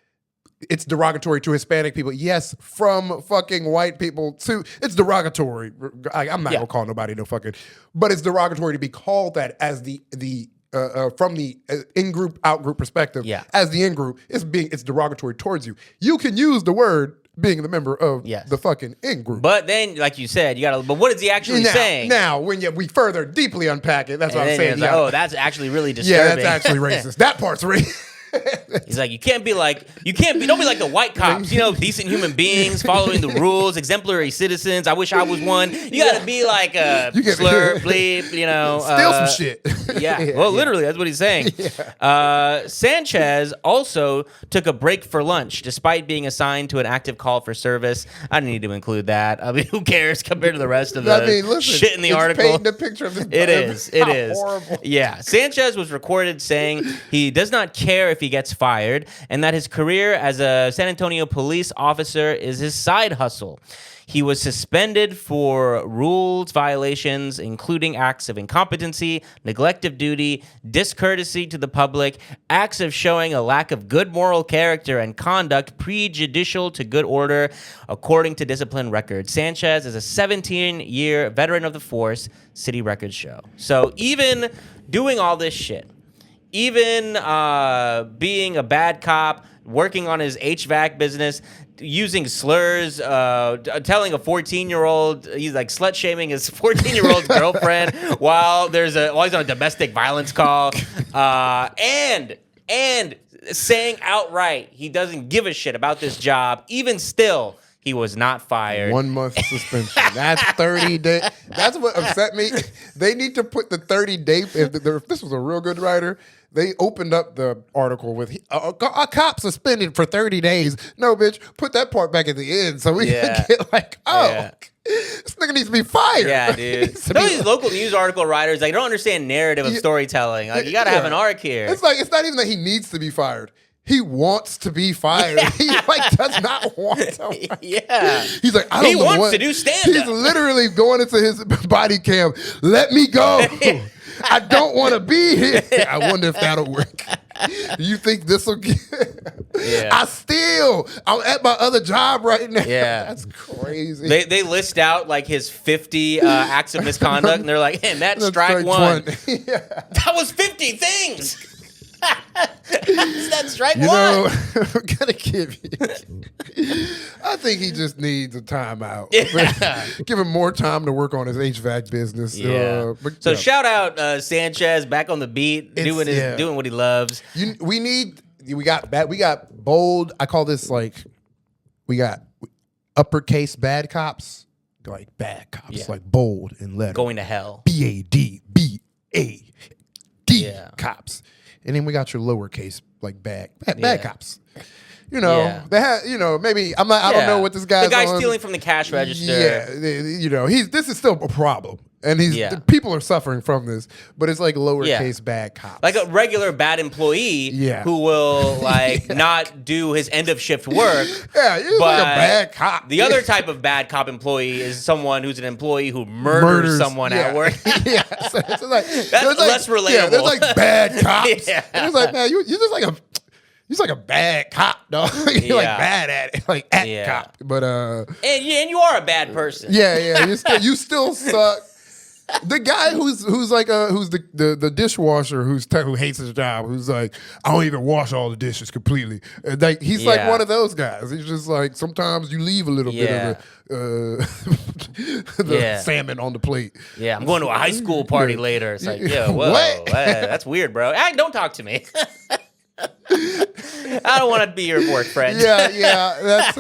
it's derogatory to Hispanic people. Yes, from fucking white people to, it's derogatory. I'm not gonna call nobody no fucking, but it's derogatory to be called that as the from the in-group, out-group perspective, as the in-group, it's derogatory towards you. You can use the word being the member of the fucking in-group. But then, like you said, but what is he actually saying? Now, when we further deeply unpack it, that's what I'm saying. Like, oh, that's actually really disturbing. Yeah, that's actually racist. That part's racist. He's like, don't be like the white cops, decent human beings, following the rules, exemplary citizens. I wish I was one. You gotta be like a slur, bleep, steal some shit. Literally, that's what he's saying. Sanchez also took a break for lunch, despite being assigned to an active call for service. I didn't need to include that. I mean, who cares compared to the rest of the shit in the article? Painting the picture of this. It is. Horrible. Yeah. Sanchez was recorded saying he does not care if he gets fired, and that his career as a San Antonio police officer is his side hustle. He was suspended for rules violations, including acts of incompetency, neglect of duty, discourtesy to the public, acts of showing a lack of good moral character and conduct prejudicial to good order, according to discipline records. Sanchez is a 17-year veteran of the force, City Records show. So even doing all this shit, even being a bad cop, working on his HVAC business, using slurs, telling a 14-year-old, he's like slut-shaming his 14-year-old girlfriend while he's on a domestic violence call, and saying outright he doesn't give a shit about this job. Even still, he was not fired. 1 month suspension. That's 30 days. That's what upset me. They need to put the 30-day, if this was a real good writer, they opened up the article with a cop suspended for 30 days. No, bitch, put that part back at the end so we can get this nigga needs to be fired. Yeah, dude. Some of these local news article writers, they don't understand narrative of storytelling. Like, you got to have an arc here. It's like, it's not even that he needs to be fired. He wants to be fired. He does not want to. He's like, he wants to do stand-up. He's literally going into his body cam. Let me go. I don't want to be here. I wonder if that'll work. You think this will get? I'm at my other job right now. Yeah, that's crazy. They list out like his 50 acts of misconduct, and they're like, "Man, that's strike one. That was 50 things." That's strike one. I'm gonna give you. I think he just needs a timeout. Give him more time to work on his HVAC business. So shout out Sanchez, back on the beat, doing what he loves. We got bold. I call this we got uppercase bad cops, like bad cops, like bold and letter. Going to hell. BADBAD cops. And then we got your lowercase, like bad cops. They have, maybe I don't know what this guy's the guy on. Stealing from the cash register. Yeah, this is still a problem, and people are suffering from this. But it's like lowercase bad cops, like a regular bad employee who will not do his end of shift work. Yeah, he's like a bad cop. The other type of bad cop employee is someone who's an employee who murders someone at work. So it's that's less relatable. Yeah, there's like bad cops. It's like, man, you're just like a bad cop, dog. You're like bad at it, like cop. But and you are a bad person. Yeah. You still suck. The guy who's the dishwasher who hates his job, who's like, I don't even wash all the dishes completely. Like he's like one of those guys. He's just like, sometimes you leave a little bit of the salmon on the plate. Yeah, I'm going to a high school party later. It's like, whoa, that's weird, bro. Don't talk to me. I don't want to be your work friend. That's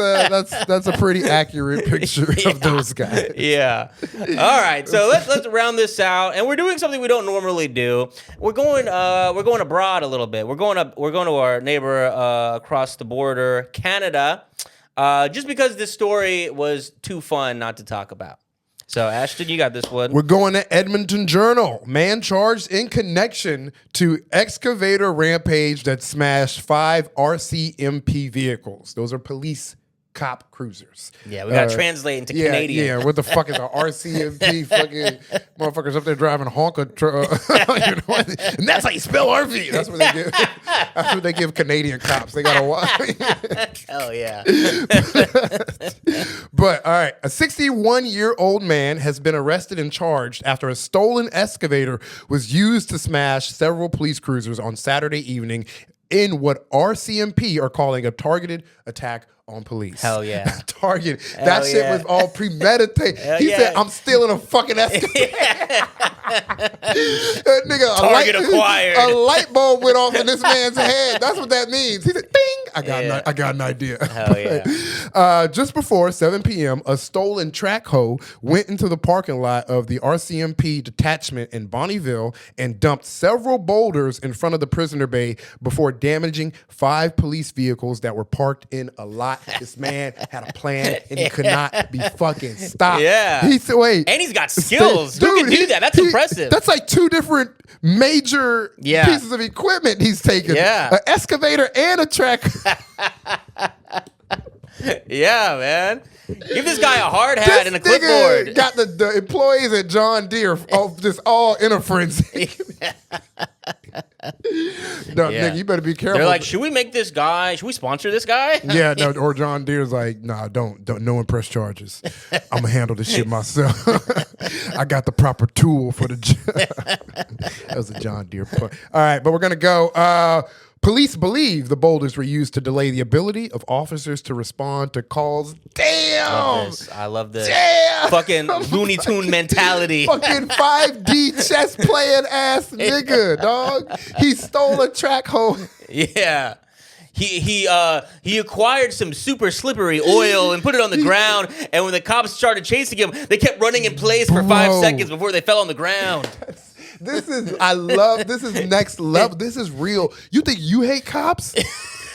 a pretty accurate picture of those guys. Yeah. All right. So let's round this out, and we're doing something we don't normally do. We're going abroad a little bit. We're going to our neighbor across the border, Canada, just because this story was too fun not to talk about. So, Ashton, you got this one. We're going to Edmonton Journal. Man charged in connection to excavator rampage that smashed 5 RCMP vehicles. Those are police cop cruisers. Yeah, we got to translate into Canadian. Yeah, what the fuck is a RCMP? Fucking motherfuckers up there driving Honka. And that's how you spell RV. That's what they give. That's what they give Canadian cops. They got to watch. Hell yeah. But, all right, a 61-year-old man has been arrested and charged after a stolen excavator was used to smash several police cruisers on Saturday evening in what RCMP are calling a targeted attack on police. Hell yeah. Target. That shit was all premeditated. He said, I'm stealing a fucking excavator. That nigga, Target acquired. A light bulb went off in this man's head. That's what that means. He said, bing! I got an idea. Hell yeah. Just before 7 p.m., a stolen track hoe went into the parking lot of the RCMP detachment in Bonnyville and dumped several boulders in front of the prisoner bay before damaging 5 police vehicles that were parked in a lot. This man had a plan and he could not be fucking stopped. Yeah. He said, wait. And he's got skills. Dude, Who can do that? That's impressive. That's like 2 different major pieces of equipment he's taken. Yeah. An excavator and a track. Yeah, man. Give this guy a hard hat and a clipboard. Got the employees at John Deere just all in a frenzy. No, nigga, you better be careful. They're like, should we sponsor this guy? Yeah, no, or John Deere's like, nah, don't, no impress charges. I'm gonna handle this shit myself. I got the proper tool for the job. That was a John Deere point. All right, but we're gonna go. Police believe the boulders were used to delay the ability of officers to respond to calls. Damn! I love this. Damn! Fucking Looney Tune mentality. Fucking 5D chess playing ass nigga, dog. He stole a track hoe. Yeah. He acquired some super slippery oil and put it on the ground, and when the cops started chasing him, they kept running in place for 5 seconds before they fell on the ground. This is next level. This is real. You think you hate cops?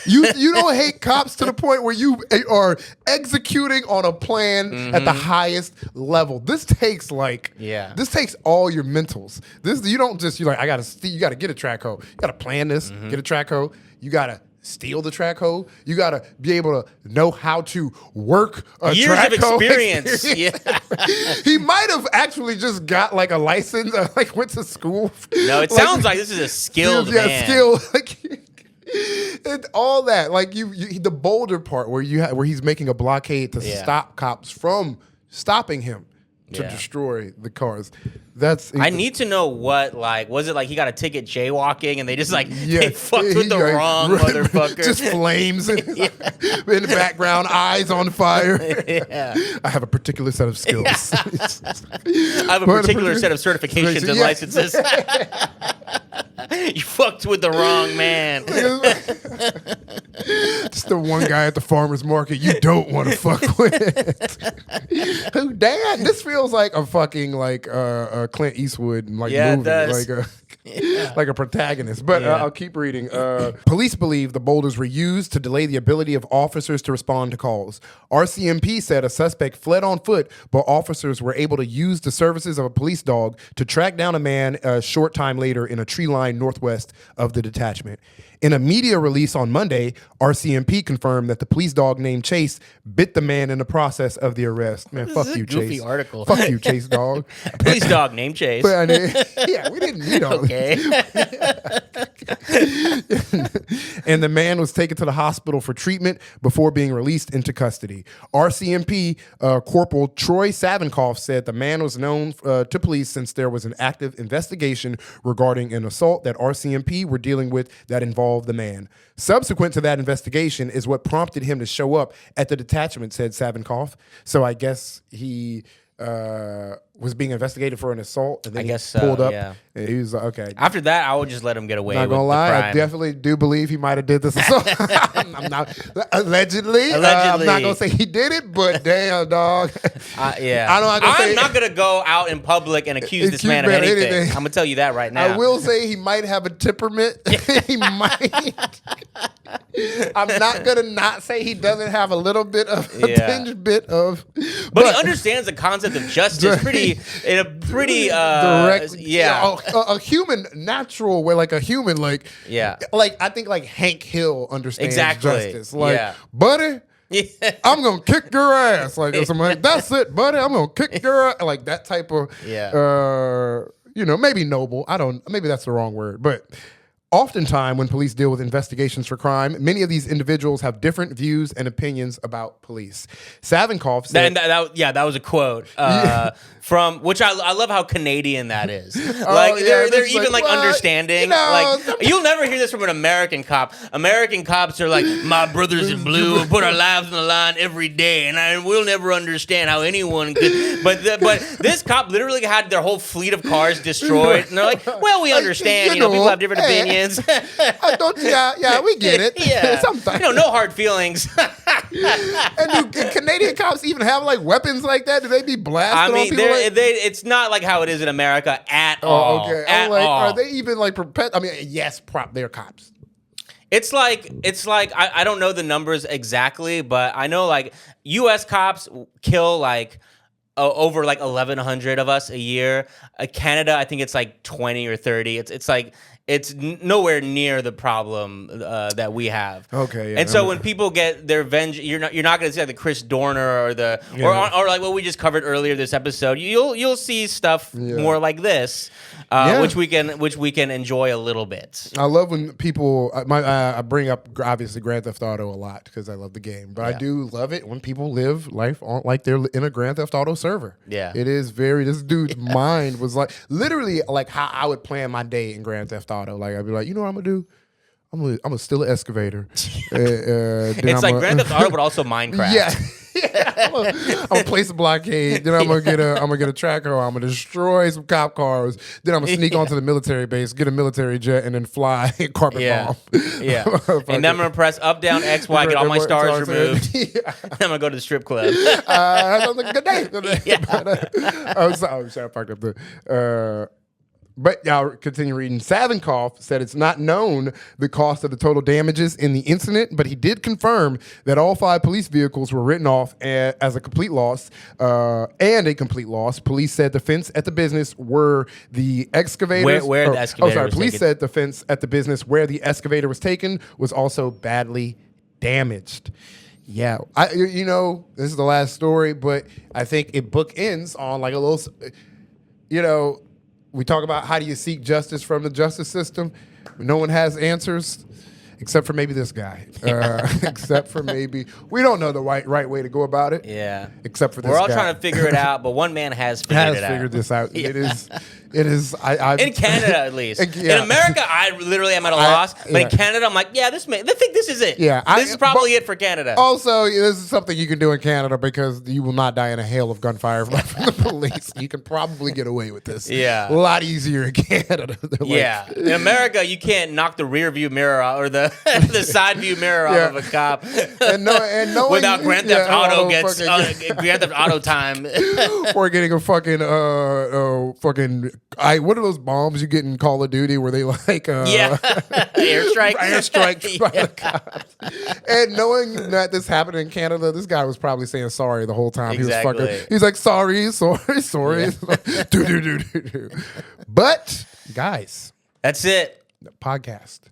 You don't hate cops to the point where you are executing on a plan at the highest level. This takes this takes all your mentals. You don't just, you're like, you gotta get a track hoe. You gotta plan this, get a track hoe. You gotta steal the track hoe. You gotta be able to know how to work a track hoe. Years of experience. Yeah. He might have actually just got like a license, like went to school. No, it sounds like this is a skilled man. Yeah, skill. And all that, like the boulder part where he's making a blockade to stop cops from stopping him to destroy the cars. I need to know what, was it like he got a ticket jaywalking and they just they fucked with the wrong motherfucker? Just flames in the background, eyes on fire. Yeah. I have a particular set of skills. I have a particular set of certifications and licenses. You fucked with the wrong man. Just the one guy at the farmer's market you don't want to fuck with. Who, damn, this feels like a fucking Clint Eastwood movie, like a protagonist. But I'll keep reading. Police believe the boulders were used to delay the ability of officers to respond to calls. RCMP said a suspect fled on foot, but officers were able to use the services of a police dog to track down a man a short time later in a tree line northwest of the detachment. In a media release on Monday, RCMP confirmed that the police dog named Chase bit the man in the process of the arrest. Man, fuck you, Chase. Goofy article. Fuck you, Chase dog. A police dog named Chase. But, we didn't need all this. And the man was taken to the hospital for treatment before being released into custody. RCMP Corporal Troy Savinkoff said the man was known to police since there was an active investigation regarding an assault that RCMP were dealing with that involved the man. Subsequent to that investigation is what prompted him to show up at the detachment, said Savinkoff. So I guess he was being investigated for an assault, and then I he guess so, pulled up. yeah. And he was like, okay. After that, I would just let him get away Not with gonna the lie, I crime. definitely do believe he might have did this assault. I'm not allegedly. I'm not gonna say he did it, but damn, dog. Yeah, I'm not gonna go out in public and accuse this man of anything. I'm gonna tell you that right now. I will say he might have a temperament. He might. I'm not gonna not say he doesn't have a little bit of a tinge bit of, but he understands the concept of justice in a pretty direct, yeah, a human natural way, like a human, like I think like Hank Hill understands justice, like buddy. I'm gonna kick your ass, like something. That's it, buddy. I'm gonna kick your ass, like that type of, maybe noble. Maybe that's the wrong word, but. Oftentimes, when police deal with investigations for crime, many of these individuals have different views and opinions about police. Savinkov said... That was a quote from... Which I love how Canadian that is. They're even understanding. You'll never hear this from an American cop. American cops are like, my brothers in blue put our lives on the line every day, and we'll never understand how anyone could... But this cop literally had their whole fleet of cars destroyed, and they're like, well, we understand. People have different opinions. We get it. Yeah. Sometimes. No hard feelings. And do Canadian cops even have like weapons like that? Do they be blasting on people? It's not like how it is in America at all. Okay. At all. Are they even like yes, they're cops. It's like I don't know the numbers exactly, but I know like U.S. cops kill like over like 1,100 of us a year. Canada, I think it's like 20 or 30. It's nowhere near the problem that we have. Okay, yeah. And so when people get their vengeance, you're not going to see like the Chris Dorner or the or like what we just covered earlier this episode. You'll see stuff more like this, which we can enjoy a little bit. I love when people I bring up obviously Grand Theft Auto a lot because I love the game, but I do love it when people live life on like they're in a Grand Theft Auto server. Yeah, it is this dude's mind was like literally like how I would plan my day in Grand Theft Auto. Like I'd be like, you know what I'm gonna do? I'm gonna steal an excavator. It's like Grand Theft Auto, but also Minecraft. I'm gonna place a blockade. Then I'm gonna get a tracker. I'm gonna destroy some cop cars. Then I'm gonna sneak onto the military base, get a military jet, and then fly carpet bomb. And then I'm gonna press up, down, X, Y, get all my stars removed. I'm gonna go to the strip club. That sounds like a good day. Sorry, I fucked up the. But y'all continue reading. Savinkov said it's not known the cost of the total damages in the incident, but he did confirm that all 5 police vehicles were written off as a complete loss and a complete loss. Police said the fence at the business where the excavator... Where the excavator was Police taken. said the fence at the business where the excavator was taken was also badly damaged. Yeah. This is the last story, but I think it bookends on like a little... We talk about how do you seek justice from the justice system. No one has answers except for maybe this guy. Except for maybe we don't know the right way to go about it. Yeah. Except for this guy. We're all trying to figure it out, but one man has figured this out. Yeah. It is. In Canada, at least. In America, I literally am at a loss. But in Canada, I'm like, I think this is it. Yeah. This is probably it for Canada. Also, this is something you can do in Canada because you will not die in a hail of gunfire from the police. You can probably get away with this. Yeah. A lot easier in Canada. In America, you can't knock the rear view mirror out or the side view mirror off of a cop. And without Grand Theft Auto gets Grand Theft Auto time. Or getting a fucking what are those bombs you get in Call of Duty where they like airstrikes by the cops. And knowing that this happened in Canada, this guy was probably saying sorry the whole time. Exactly. He's like sorry. Yeah. do. But guys, that's it. The podcast.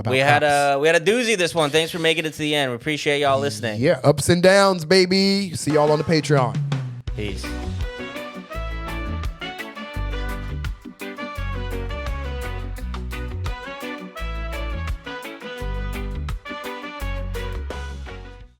We had a doozy this one. Thanks for making it to the end. We appreciate y'all listening. Yeah, ups and downs, baby. See y'all on the Patreon. Peace.